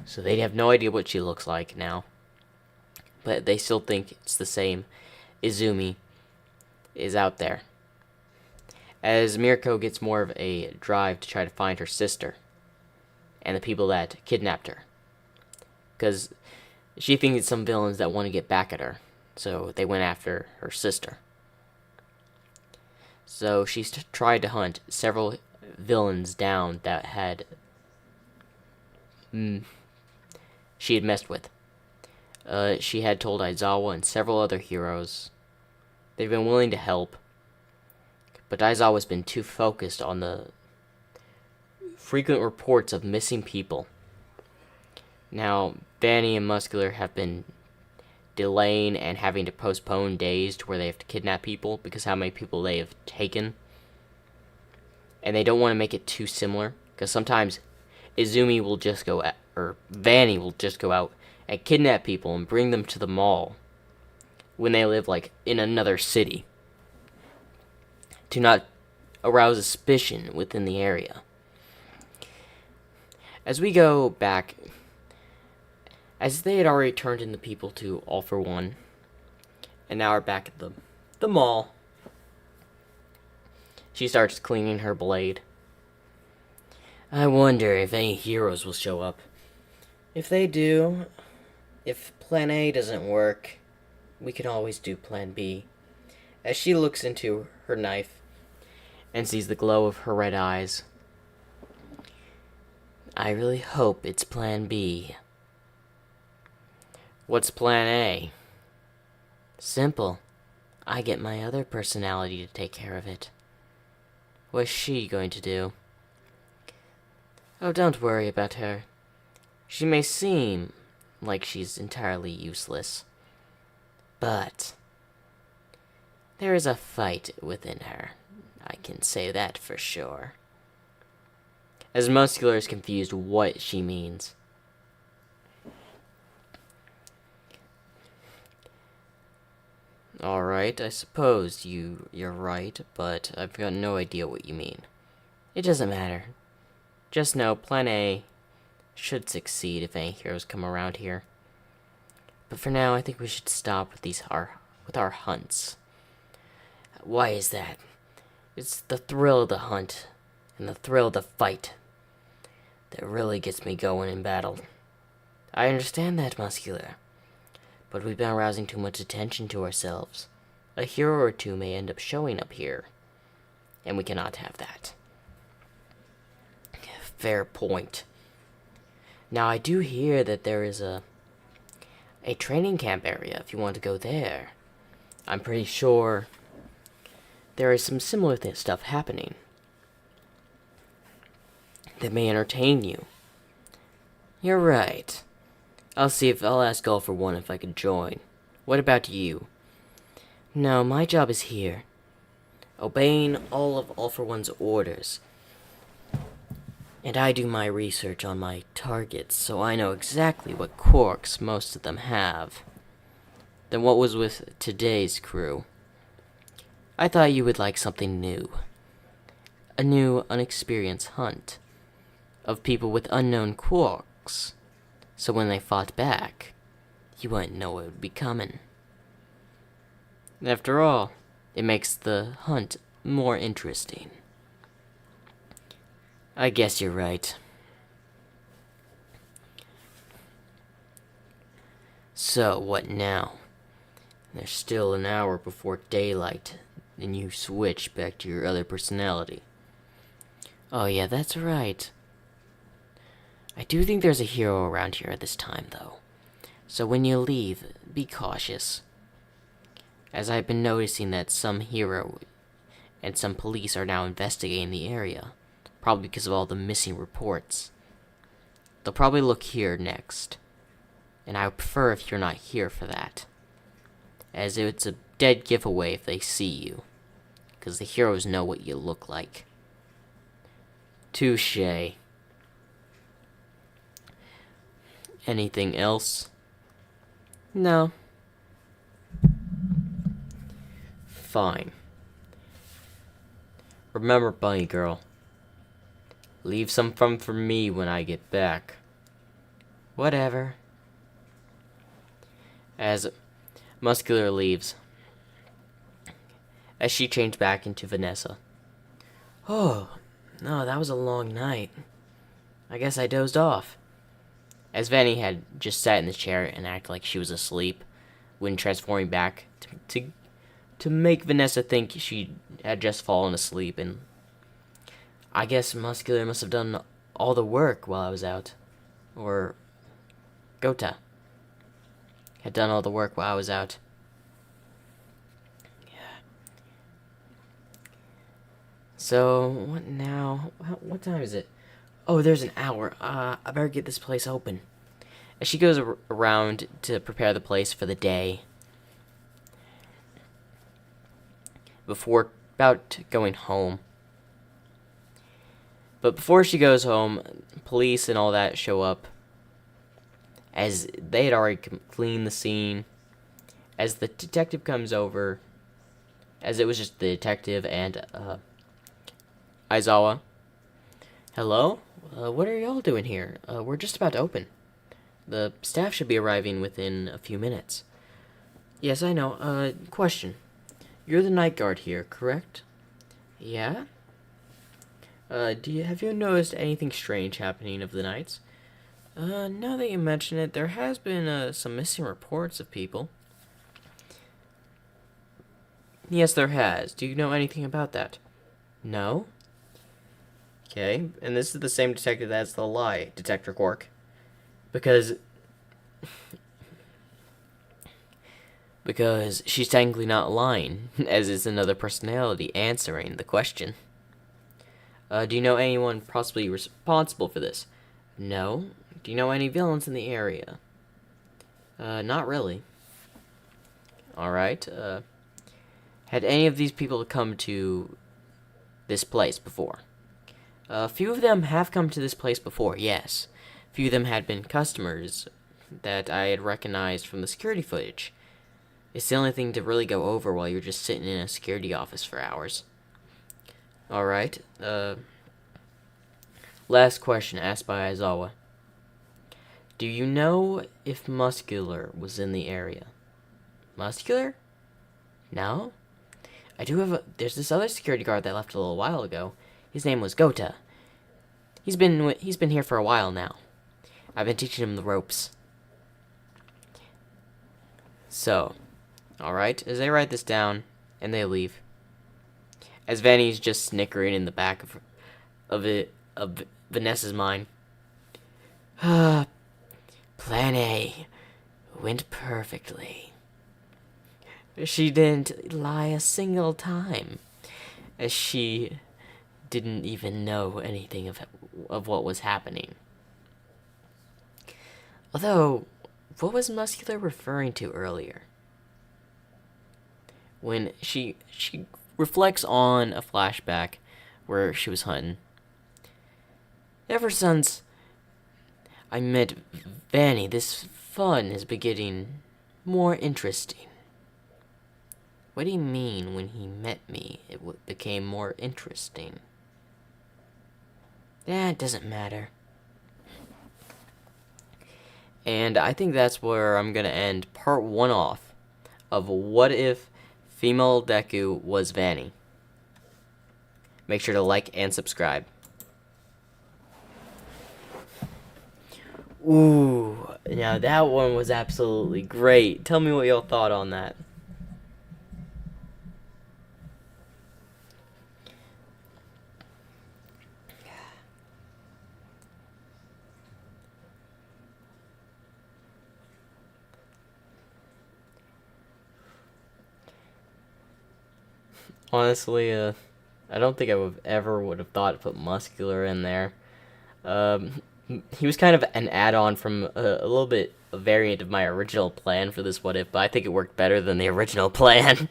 [SPEAKER 1] So they have no idea what she looks like now, but they still think it's the same Izumi is out there. As Mirko gets more of a drive to try to find her sister and the people that kidnapped her, because she thinks it's some villains that want to get back at her, so they went after her sister. So she's tried to hunt several villains down that she had messed with. She had told Aizawa and several other heroes they've been willing to help, but Aizawa's been too focused on the frequent reports of missing people. Now, Vanny and Muscular have been delaying and having to postpone days to where they have to kidnap people because how many people they have taken. And they don't want to make it too similar, because sometimes Izumi will just go at, or Vanny will just go out and kidnap people and bring them to the mall when they live like in another city to not arouse suspicion within the area. As we go back, as they had already turned in the people to All for One, and now are back at the mall, she starts cleaning her blade. I wonder if any heroes will show up. If they do, if Plan A doesn't work, we can always do Plan B. As she looks into her knife and sees the glow of her red eyes, I really hope it's Plan B. What's Plan A? Simple. I get my other personality to take care of it. What's she going to do? Oh, don't worry about her. She may seem like she's entirely useless, but there is a fight within her. I can say that for sure. As Muscular is confused what she means. Alright, I suppose you're right, but I've got no idea what you mean. It doesn't matter. Just know Plan A should succeed if any heroes come around here. But for now, I think we should stop with our hunts. Why is that? It's the thrill of the hunt and the thrill of the fight that really gets me going in battle. I understand that, Muscular, but we've been arousing too much attention to ourselves. A hero or two may end up showing up here, and we cannot have that. Fair point. Now, I do hear that there is a training camp area if you want to go there. I'm pretty sure there is some similar stuff happening that may entertain you. You're right. I'll ask All for One if I could join. What about you? No, my job is here, obeying All for One's orders. And I do my research on my targets, so I know exactly what quirks most of them have. Then what was with today's crew? I thought you would like something new. A new, unexperienced hunt of people with unknown quirks. So when they fought back, you wouldn't know what would be coming. After all, it makes the hunt more interesting. I guess you're right. So, what now? There's still an hour before daylight, and you switch back to your other personality. Oh yeah, that's right. I do think there's a hero around here at this time, though. So when you leave, be cautious. As I've been noticing that some hero and some police are now investigating the area. Probably because of all the missing reports. They'll probably look here next. And I would prefer if you're not here for that, as it's a dead giveaway if they see you. Because the heroes know what you look like. Touché. Anything else? No. Fine. Remember, bunny girl. Leave some fun for me when I get back. Whatever. As Muscular leaves, as she changed back into Vanessa. Oh, no, that was a long night. I guess I dozed off. As Vanny had just sat in the chair and acted like she was asleep, when transforming back to make Vanessa think she had just fallen asleep, and I guess Muscular must have done all the work while I was out. Or Gota had done all the work while I was out. So, what now? What time is it? Oh, there's an hour. I better get this place open. As she goes around to prepare the place for the day, before about going home. But before she goes home, police and all that show up, as they had already cleaned the scene. As the detective comes over, as it was just the detective and Aizawa. Hello? What are y'all doing here? We're just about to open. The staff should be arriving within a few minutes. Yes, I know. Question. You're the night guard here, correct? Yeah? Have you noticed anything strange happening of the nights? Now that you mention it, there has been, some missing reports of people. Yes, there has. Do you know anything about that? No? Okay, and this is the same detective that's the lie detector, Quark. Because she's technically not lying, as is another personality answering the question. Do you know anyone possibly responsible for this? No. Do you know any villains in the area? Not really. Alright, had any of these people come to this place before? A few of them have come to this place before, yes. A few of them had been customers that I had recognized from the security footage. It's the only thing to really go over while you're just sitting in a security office for hours. Alright, last question asked by Aizawa. Do you know if Muscular was in the area? Muscular? No? I do have there's this other security guard that left a little while ago. His name was Gota. He's been here for a while now. I've been teaching him the ropes. So, alright, as they write this down, and they leave. As Vanny's just snickering in the back of Vanessa's mind. Plan A went perfectly. She didn't lie a single time, as she didn't even know anything of what was happening. Although, what was Muscular referring to earlier? When she reflects on a flashback where she was hunting. Ever since I met Vanny, this fun has been getting more interesting. What do you mean when he met me, it became more interesting? It doesn't matter. And I think that's where I'm going to end part 1 off of What If Female Deku Was Vanny. Make sure to like and subscribe. Ooh, now that one was absolutely great. Tell me what y'all thought on that. Honestly, I don't think I would have thought to put Muscular in there. He was kind of an add-on from a little bit a variant of my original plan for this What If, but I think it worked better than the original plan.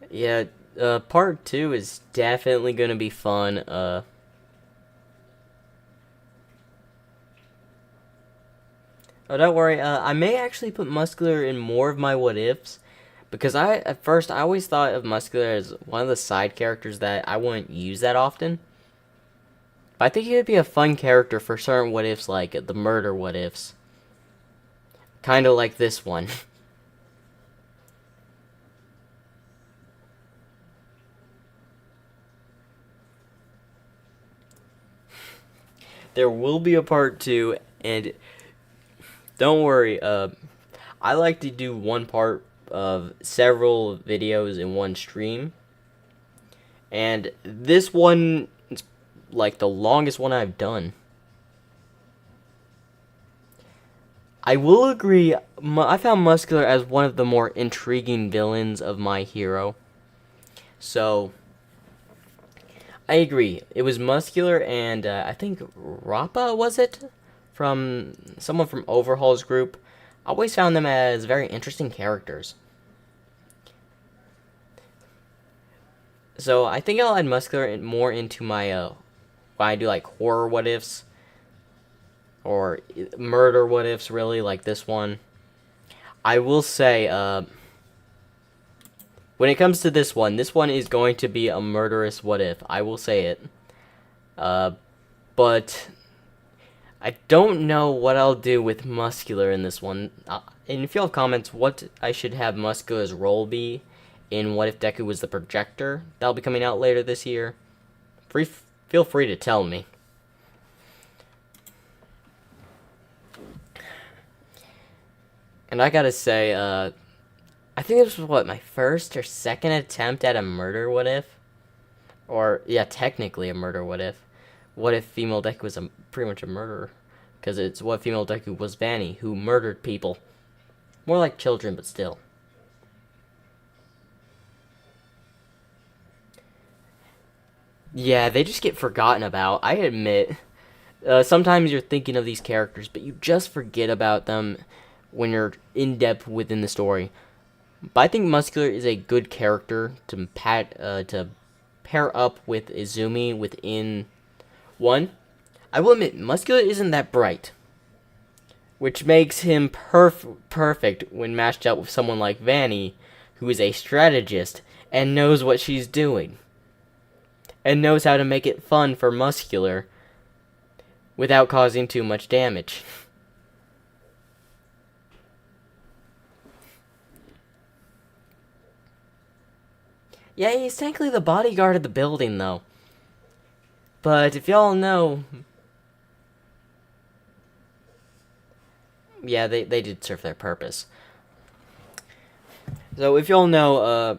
[SPEAKER 1] Yeah, Part 2 is definitely gonna be fun. Oh, don't worry. I may actually put Muscular in more of my what ifs, because at first I always thought of Muscular as one of the side characters that I wouldn't use that often. But I think he would be a fun character for certain what ifs, like the murder what ifs, kind of like this one. There will be a part 2, and don't worry. I like to do one part of several videos in one stream. And this one is like the longest one I've done. I will agree, I found Muscular as one of the more intriguing villains of My Hero. So, I agree. It was Muscular and I think Rappa, was it? From someone from Overhaul's group. I always found them as very interesting characters. So I think I'll add Muscular more into my when I do like horror what ifs or murder what ifs, really, like this one. I will say, when it comes to this one is going to be a murderous what if. I will say it. But I don't know what I'll do with Muscular in this one. And if you have comments, what I should have Muscular's role be in What If Deku Was the Projector, that'll be coming out later this year. Feel free to tell me. And I gotta say, I think this was, what, my first or second attempt at a murder what if? Or, yeah, technically a murder what if. What if female Deku was pretty much a murderer? Because it's what if female Deku was Vanny, who murdered people. More like children, but still. Yeah, they just get forgotten about, I admit. Sometimes you're thinking of these characters, but you just forget about them when you're in depth within the story. But I think Muscular is a good character to pair up with Izumi within one. I will admit, Muscular isn't that bright, which makes him perfect when matched up with someone like Vanny, who is a strategist and knows what she's doing, and knows how to make it fun for Muscular without causing too much damage. Yeah, he's technically the bodyguard of the building, though. But if y'all know... Yeah, they did serve their purpose. So if y'all know,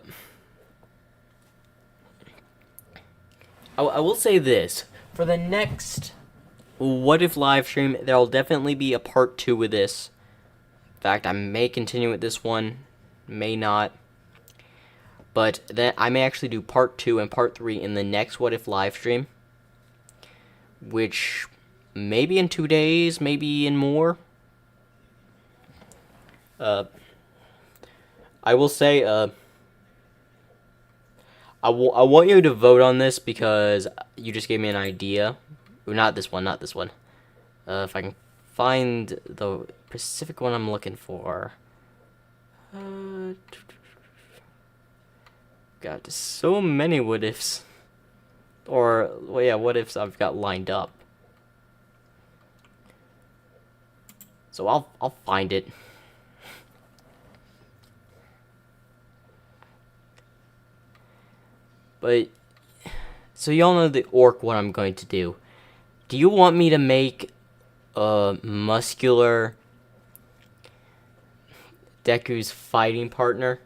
[SPEAKER 1] I will say this. For the next What If live stream, there'll definitely be a part 2 with this. In fact, I may continue with this one. May not. But then I may actually do part 2 and part 3 in the next What If live stream. Which, maybe in 2 days, maybe in more. I will say, I want you to vote on this because you just gave me an idea. Not this one, not this one. If I can find the specific one I'm looking for. God, so many what ifs. Or, well, yeah, what ifs I've got lined up. So I'll find it. But, so y'all know the orc what I'm going to do. Do you want me to make a Muscular Deku's fighting partner?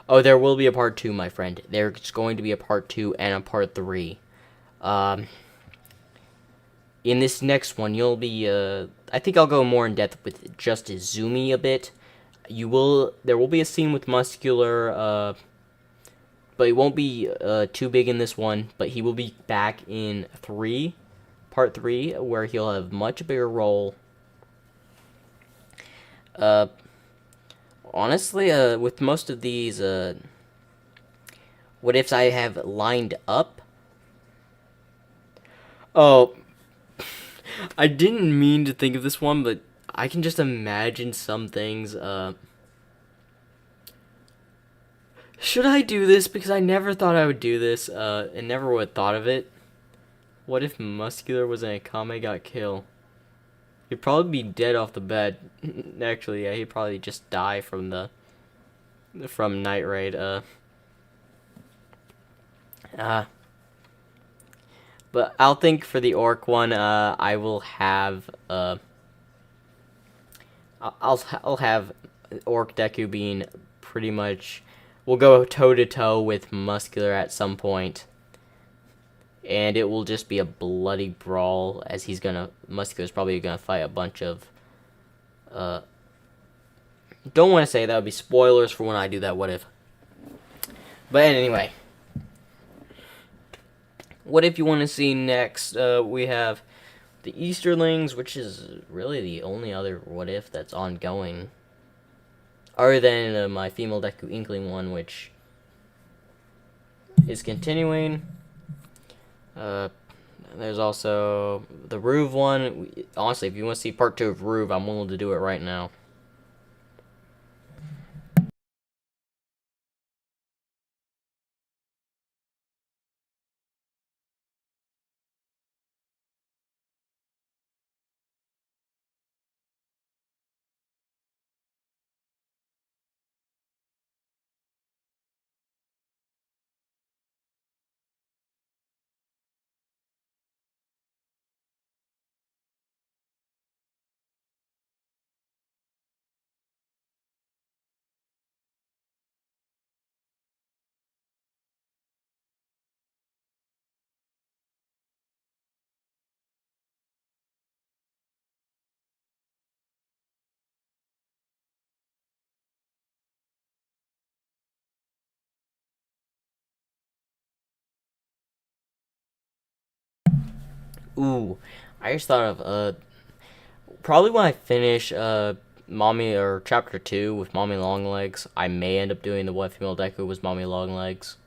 [SPEAKER 1] Oh, there will be a part 2, my friend. There's going to be a part 2 and a part 3. In this next one, you'll be, I think I'll go more in depth with just Izumi a bit. There will be a scene with Muscular, but it won't be, too big in this one, but he will be back in part 3, where he'll have much bigger role. Honestly, with most of these what ifs I have lined up. Oh, I didn't mean to think of this one, but I can just imagine some things. Should I do this? Because I never thought I would do this, and never would have thought of it. What if Muscular was in a Kame got kill? He'd probably be dead off the bat. Actually, yeah, he'd probably just die from Night Raid. Uh, but I'll think for the Orc one. I will have I'll have Orc Deku being pretty much. We'll go toe to toe with Muscular at some point, and it will just be a bloody brawl as Muscular's probably gonna fight a bunch of. Don't want to say that would be spoilers for when I do that. What if? But anyway, what if you want to see next? We have the Easterlings, which is really the only other what if that's ongoing. Other than my female Deku Inkling one, which is continuing. There's also the Ruve one. Honestly, if you want to see part 2 of Ruve, I'm willing to do it right now. Ooh, I just thought of probably when I finish Mommy or Chapter 2 with Mommy Longlegs, I may end up doing the What Female Deku with Mommy Longlegs,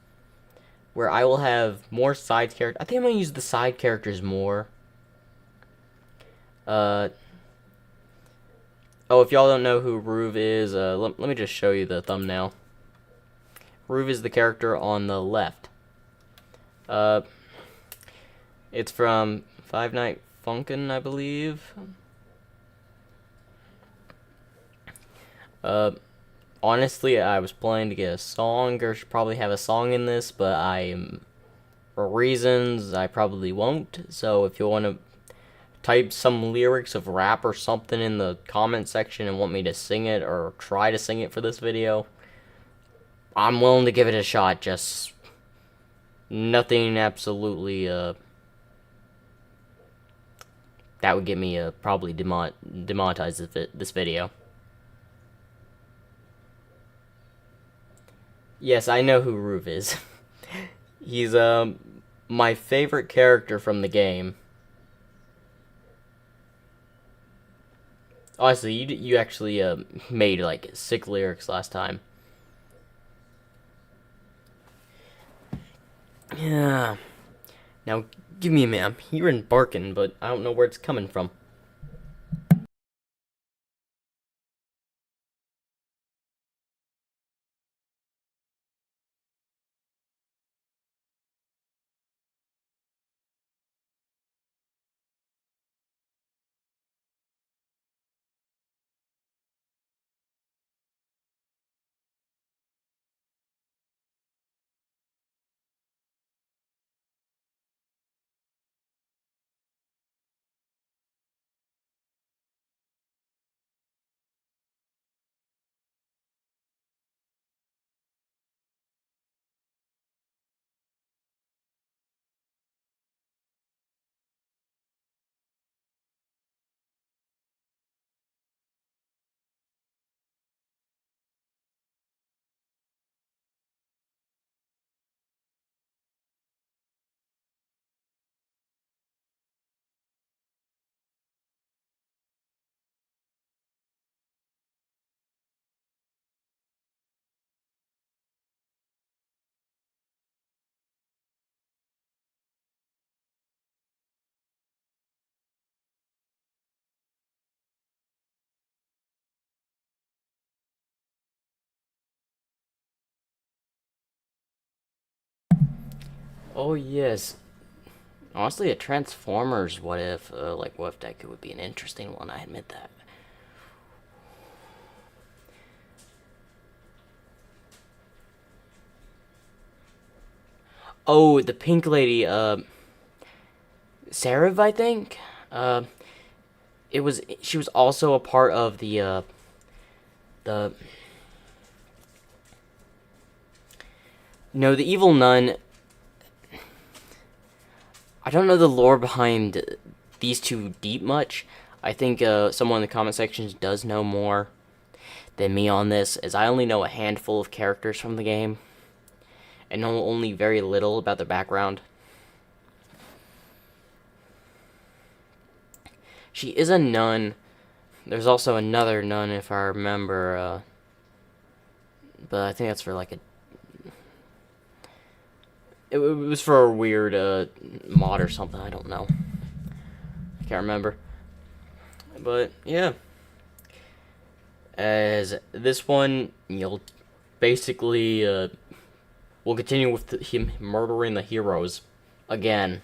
[SPEAKER 1] where I will have more side characters. I think I'm gonna use the side characters more. Uh, oh, if y'all don't know who Ruve is, let me just show you the thumbnail. Ruve is the character on the left. Uh, it's from Five Night Funkin', I believe. Uh, honestly, I was planning to get a song, or should probably have a song in this, but for reasons, I probably won't. So if you want to type some lyrics of rap or something in the comment section and want me to sing it or try to sing it for this video, I'm willing to give it a shot. Just nothing absolutely that would get me probably demonetize this video. Yes, I know who Ruve is. He's my favorite character from the game. Honestly, you actually made like sick lyrics last time. Yeah. Now give me a minute. I'm hearing barking, but I don't know where it's coming from. Oh yes. Honestly, a Transformers what if, like what if Deku would be an interesting one, I admit that. Oh, the pink lady, Sarah, I think? Uh, she was also a part of the, no, the evil nun. I don't know the lore behind these two deep much. I think someone in the comment sections does know more than me on this, as I only know a handful of characters from the game and know only very little about their background. She is a nun. There's also another nun, if I remember, but I think that's for like a. It was for a weird mod or something. I don't know. I can't remember. But yeah, as this one, you'll basically we'll continue with him murdering the heroes again.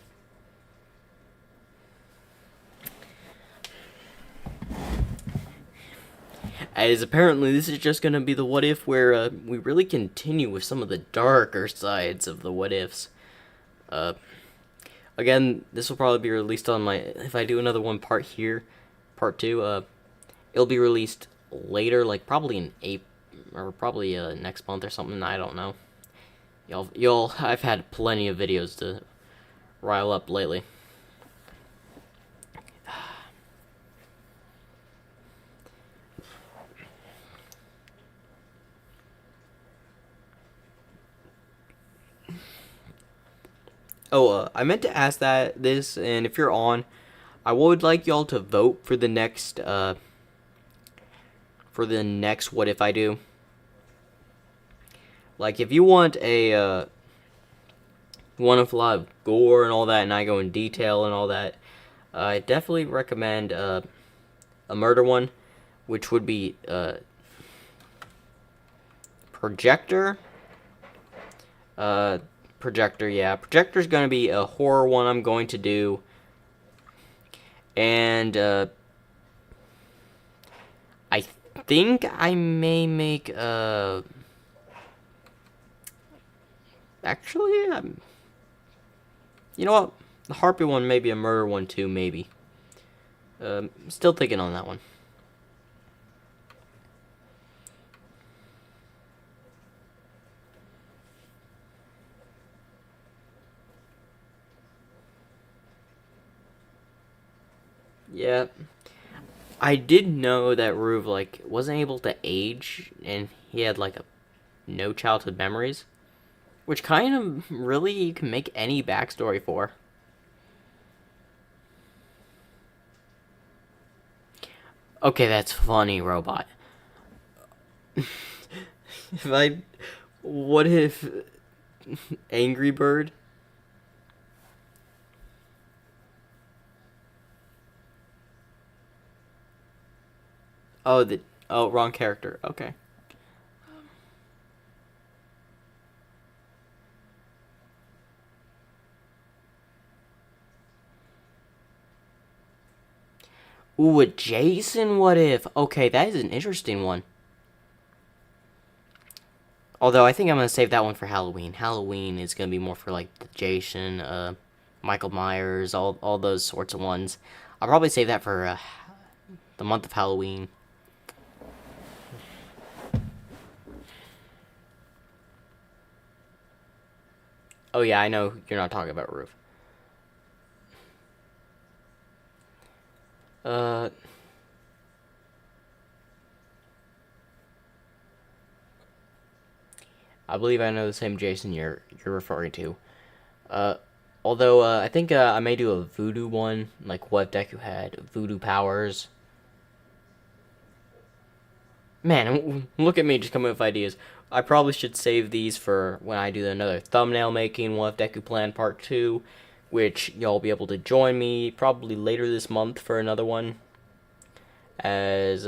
[SPEAKER 1] As apparently this is just gonna be the what if where we really continue with some of the darker sides of the what ifs. Uh, Again, this will probably be released on my. If I do another one part here, part two, it'll be released later, like probably in April or probably next month or something. I don't know. Y'all. I've had plenty of videos to rile up lately. Oh, I meant to ask this, and if you're on, I would like y'all to vote for the next what if I do. Like, if you want one with a lot of gore and all that, and I go in detail and all that, I definitely recommend a murder one, which would be Projector. Projector, yeah. Projector's gonna be a horror one I'm going to do. And I think I may make actually, you know what? The Harpy one may be a murder one too, maybe. Still thinking on that one. Yeah. I did know that Ruve, like, wasn't able to age, and he had, like, no childhood memories. Which kind of really you can make any backstory for. Okay, that's funny, robot. if I. What if. Angry Bird? Oh, wrong character. Okay. Ooh, a Jason what if? Okay, that is an interesting one. Although I think I'm gonna save that one for Halloween. Halloween is gonna be more for like the Jason, Michael Myers, all those sorts of ones. I'll probably save that for the month of Halloween. Oh yeah, I know you're not talking about Roof. Uh, I believe I know the same Jason you're referring to. Uh, Although I think I may do a voodoo one, like what if Deku had voodoo powers. Man, look at me just coming up with ideas. I probably should save these for when I do another thumbnail making What If Deku Plan Part 2, which y'all will be able to join me probably later this month for another one. As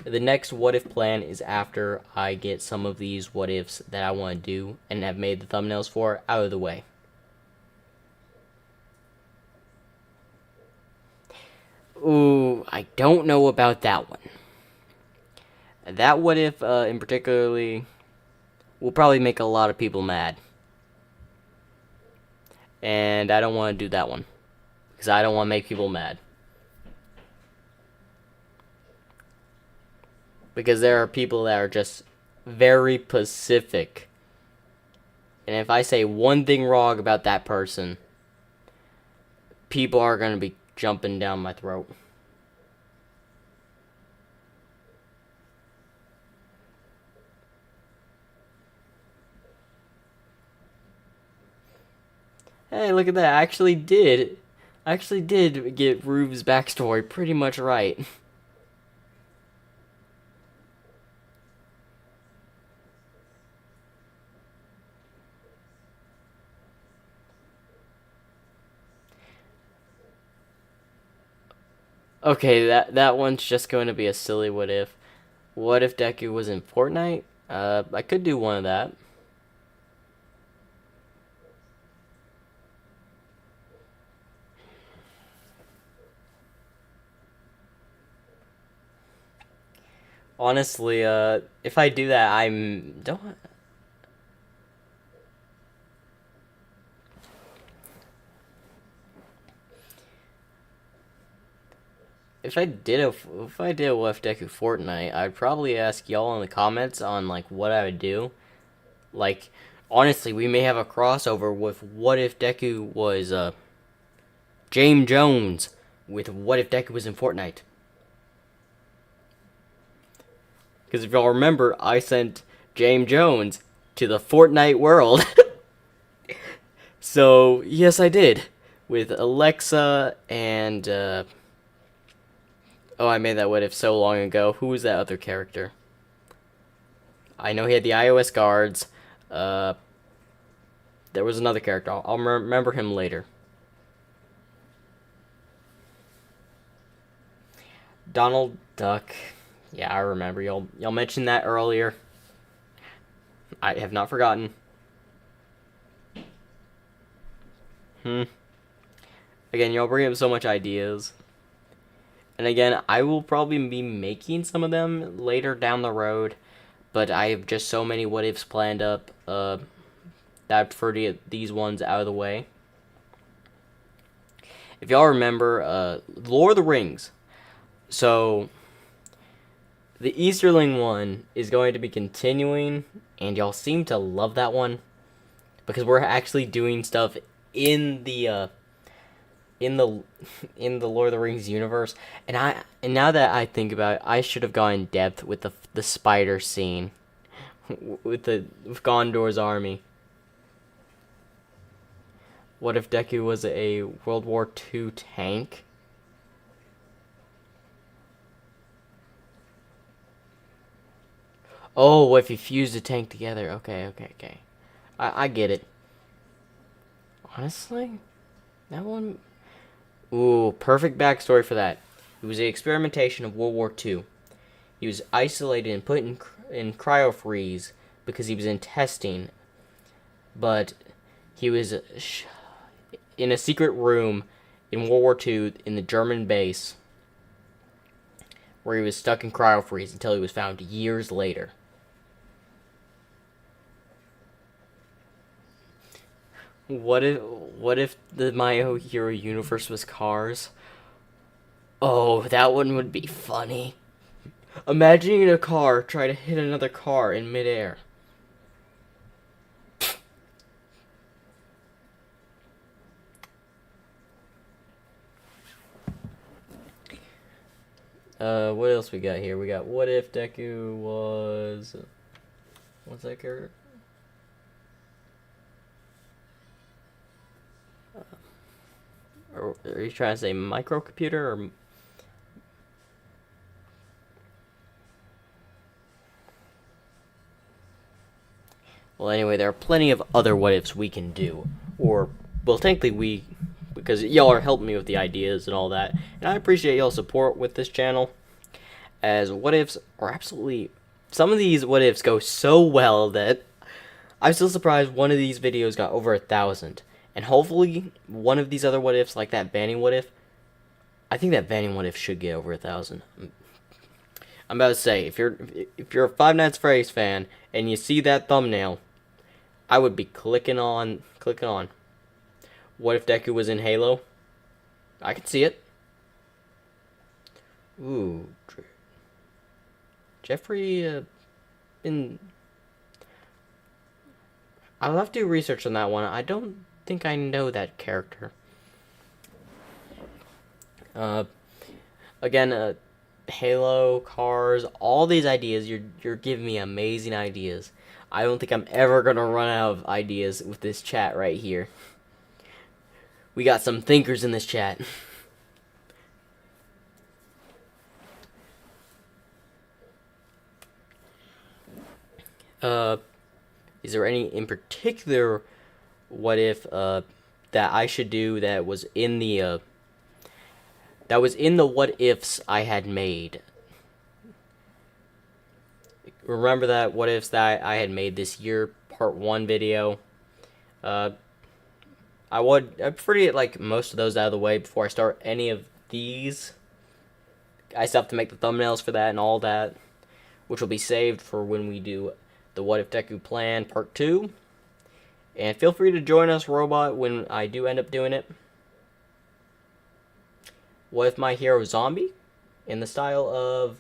[SPEAKER 1] The next what if plan is after I get some of these what ifs that I want to do and have made the thumbnails for out of the way. Ooh, I don't know about that one. That what if in particularly will probably make a lot of people mad. And I don't want to do that one because I don't want to make people mad. Because there are people that are just very specific. And if I say one thing wrong about that person, people are going to be jumping down my throat. Hey, look at that. I actually did get Rube's backstory pretty much right. Okay, that one's just going to be a silly what if. What if Deku was in Fortnite? I could do one of that. Honestly, if I do that, don't. If I did a what if Deku Fortnite, I'd probably ask y'all in the comments on like what I would do. Like, honestly, we may have a crossover with what if Deku was James Jones with what if Deku was in Fortnite. Because if y'all remember, I sent James Jones to the Fortnite world. So yes, I did with Alexa and. Oh, I made that what if so long ago. Who was that other character? I know he had the iOS guards. There was another character. I'll remember him later. Donald Duck. Yeah, I remember. Y'all mentioned that earlier. I have not forgotten. Again, y'all bring up so much ideas. And again, I will probably be making some of them later down the road, but I have just so many what ifs planned up that I prefer to get these ones out of the way. If y'all remember, Lord of the Rings. So, the Easterling one is going to be continuing, and y'all seem to love that one because we're actually doing stuff in the Lord of the Rings universe, and now that I think about it, I should have gone in depth with the spider scene with Gondor's army. What if Deku was a World War II tank? Oh, what if he fused a tank together? Okay. I get it. Honestly, that one. Ooh, perfect backstory for that. It was the experimentation of World War II. He was isolated and put in cryo-freeze because he was in testing. But he was in a secret room in World War II in the German base where he was stuck in cryo-freeze until he was found years later. What if the My Hero universe was cars? Oh, that one would be funny. Imagining a car try to hit another car in midair. What else we got here? We got what if Deku was... What's that character? Or are you trying to say microcomputer or... Well, anyway, there are plenty of other what ifs we can do. Or, well, technically because y'all are helping me with the ideas and all that. And I appreciate y'all's support with this channel. as what ifs are absolutely. Some of these what ifs go so well that I'm still surprised one of these videos got over 1,000. And hopefully, one of these other what ifs, like that banning what if, I think that banning what if should get over 1,000. I'm about to say, if you're a Five Nights at Freddy's fan and you see that thumbnail, I would be clicking on. What if Deku was in Halo? I could see it. Ooh, Jeffrey. I'll have to do research on that one. I don't think I know that character. Again, Halo, cars, all these ideas. You're giving me amazing ideas. I don't think I'm ever gonna run out of ideas with this chat right here. We got some thinkers in this chat. Is there any in particular what if that I should do that was in the what ifs I had made? Remember that what ifs that I had made this year, part 1 video? I prefer to get like most of those out of the way before I start any of these. I still have to make the thumbnails for that and all that, which will be saved for when we do the What If Deku Plan Part 2. And feel free to join us, Robot, when I do end up doing it. What if my hero zombie? In the style of...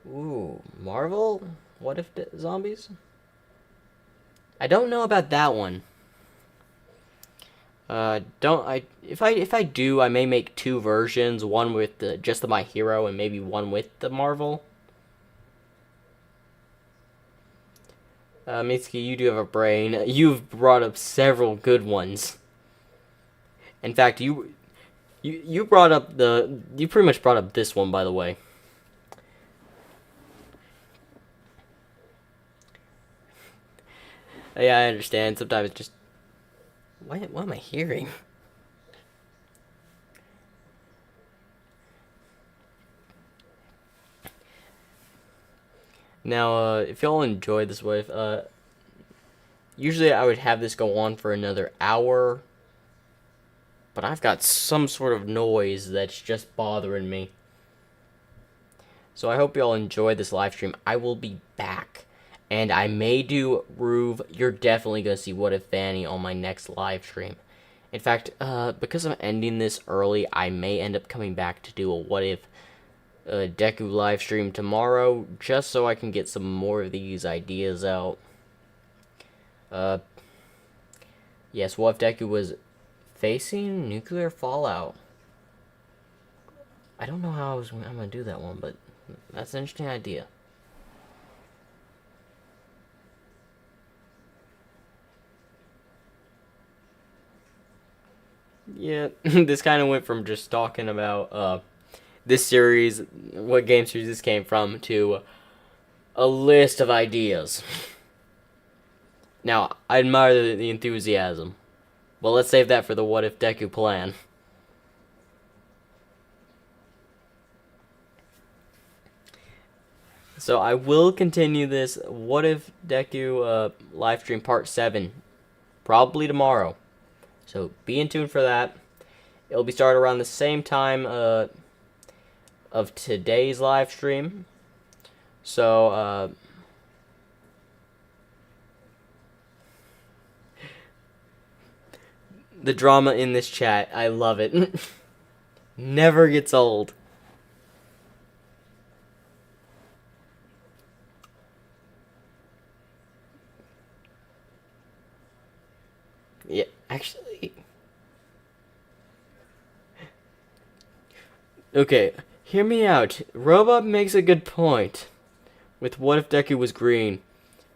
[SPEAKER 1] Ooh, Marvel? What if zombies? I don't know about that one. If I do, I may make 2 versions, one with just the My Hero and maybe one with the Marvel. Mitsuki, you do have a brain. You've brought up several good ones. In fact, you brought up you pretty much brought up this one, by the way. Yeah, I understand. Sometimes it's just... What am I hearing? Now, if y'all enjoyed this wave, usually I would have this go on for another hour, but I've got some sort of noise that's just bothering me. So I hope y'all enjoyed this live stream. I will be back, and I may do Ruve. You're definitely going to see What If Fanny on my next live stream. In fact, because I'm ending this early, I may end up coming back to do a What If Deku live stream tomorrow, just so I can get some more of these ideas out. Yes, what if Deku was facing nuclear fallout? I don't know how I'm gonna do that one, but that's an interesting idea. Yeah, this kind of went from just talking about this series, what game series this came from, to a list of ideas. Now, I admire the enthusiasm, but let's save that for the What If Deku plan. So I will continue this What If Deku live stream part 7, probably tomorrow. So be in tune for that. It'll be started around the same time of today's live stream. So, the drama in this chat, I love it. Never gets old. Yeah, actually... Okay, hear me out. Robot makes a good point. With what if Deku was green?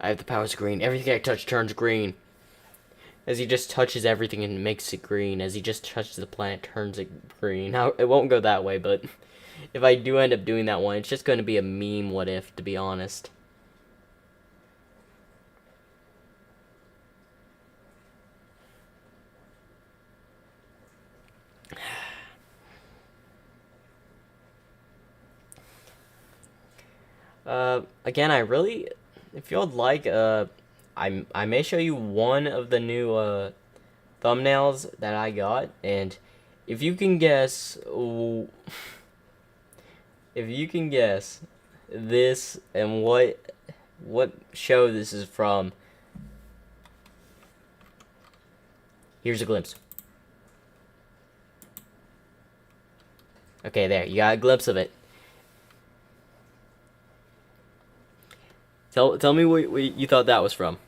[SPEAKER 1] I have the powers green. Everything I touch turns green. As he just touches everything and makes it green. As he just touches the planet, turns it green. Now, it won't go that way, but if I do end up doing that one, it's just going to be a meme what if, to be honest. Again, if you'd like, I may show you one of the new thumbnails that I got, and if you can guess, if you can guess this and what show this is from, here's a glimpse. Okay, there, you got a glimpse of it. Tell me what you thought that was from.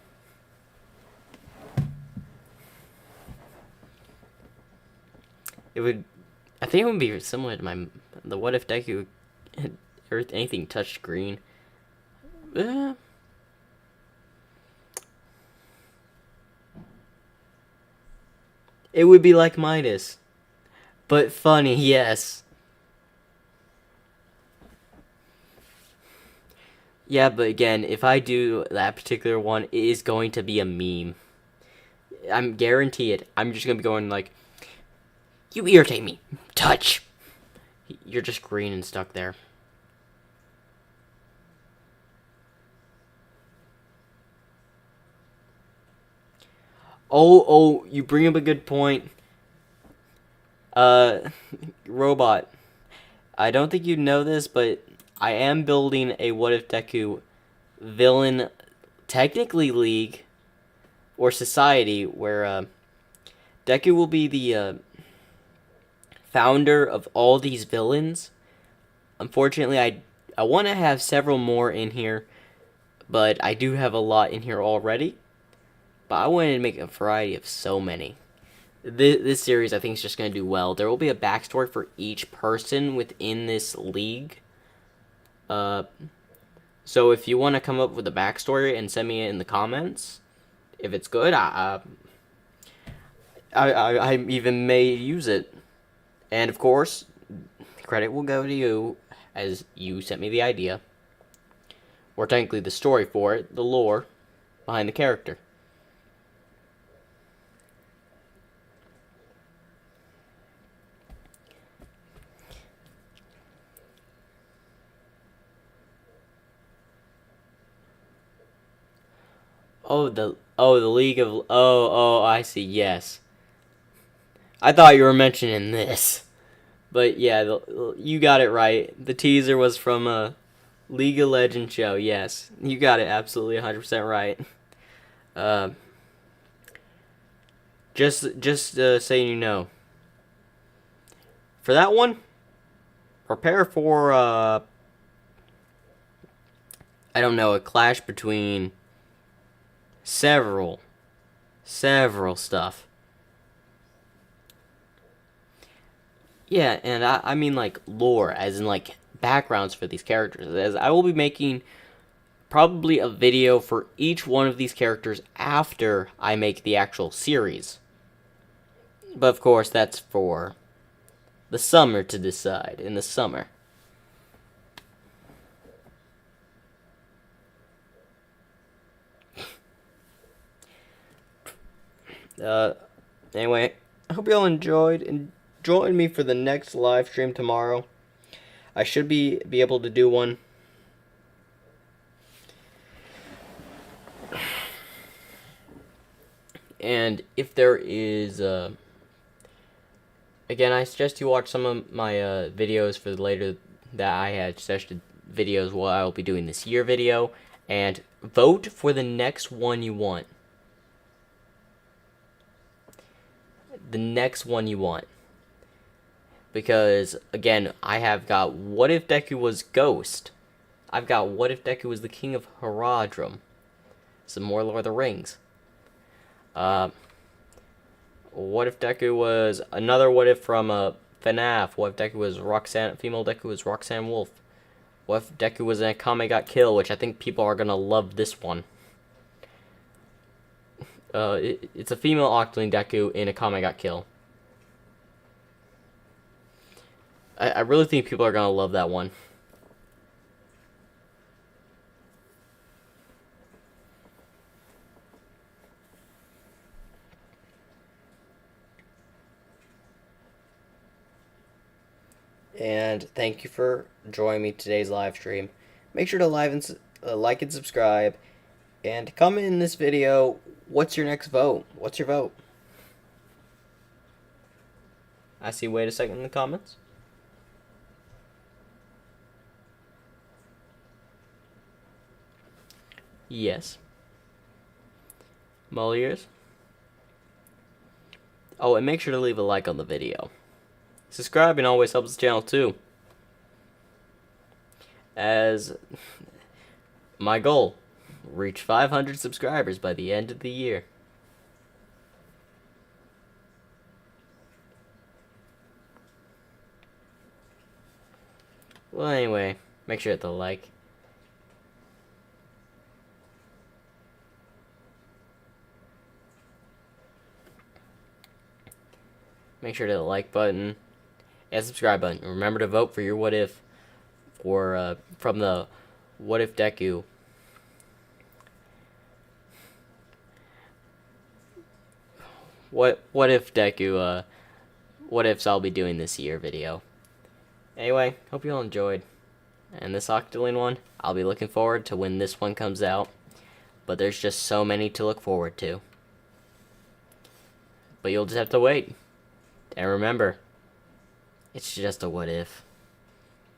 [SPEAKER 1] I think it would be similar to the What If Deku had anything touched green. It would be like Midas, but funny, yes. Yeah, but again, if I do that particular one, it is going to be a meme. I'm guarantee it. I'm just gonna be going like, "You irritate me. Touch." You're just green and stuck there. Oh, you bring up a good point. Robot. I don't think you know this, but I am building a What If Deku villain, technically league or society, where Deku will be the founder of all these villains. Unfortunately, I want to have several more in here, but I do have a lot in here already. But I wanted to make a variety of so many. This series, I think, is just going to do well. There will be a backstory for each person within this league. So if you want to come up with a backstory and send me it in the comments, if it's good, I even may use it. And of course, credit will go to you, as you sent me the idea. Or technically the story for it, the lore behind the character. The League of I see. Yes, I thought you were mentioning this, but yeah, you got it right. The teaser was from a League of Legends show. Yes, you got it absolutely 100% right. Uh, just so you know, for that one, prepare for I don't know, a clash between several stuff. Yeah, and I mean like lore, as in like backgrounds for these characters. As I will be making probably a video for each one of these characters after I make the actual series. But of course, that's for the summer to decide. In the summer. Anyway, I hope you all enjoyed, and join me for the next live stream tomorrow. I should be able to do one. And if there is, again, I suggest you watch some of my videos for the later that I had suggested videos what I will be doing this year video, and vote for the next one you want. The next one you want. Because, again, I have got What If Deku was Ghost. I've got What If Deku was the King of Haradrim. Some more Lord of the Rings. What If Deku was another What If from FNAF? What if Deku was female Deku was Roxanne Wolf? What if Deku was an Akame Got Kill, which I think people are gonna love this one. It's a female Octoling Deku in Akame Got Kill. I really think people are gonna love that one. And thank you for joining me today's live stream. Make sure to like and subscribe. And comment in this video, what's your next vote? What's your vote? I see, wait a second in the comments. Yes. I'm all ears. Oh, and make sure to leave a like on the video. Subscribing always helps the channel too. As my goal, reach 500 subscribers by the end of the year. Well, anyway, make sure to hit the like. Make sure to hit the like button and subscribe button. Remember to vote for your what if for from the what if Deku. What if Deku what ifs I'll be doing this year video. Anyway, hope you all enjoyed. And this Octoling one, I'll be looking forward to when this one comes out. But there's just so many to look forward to. But you'll just have to wait. And remember, it's just a what if.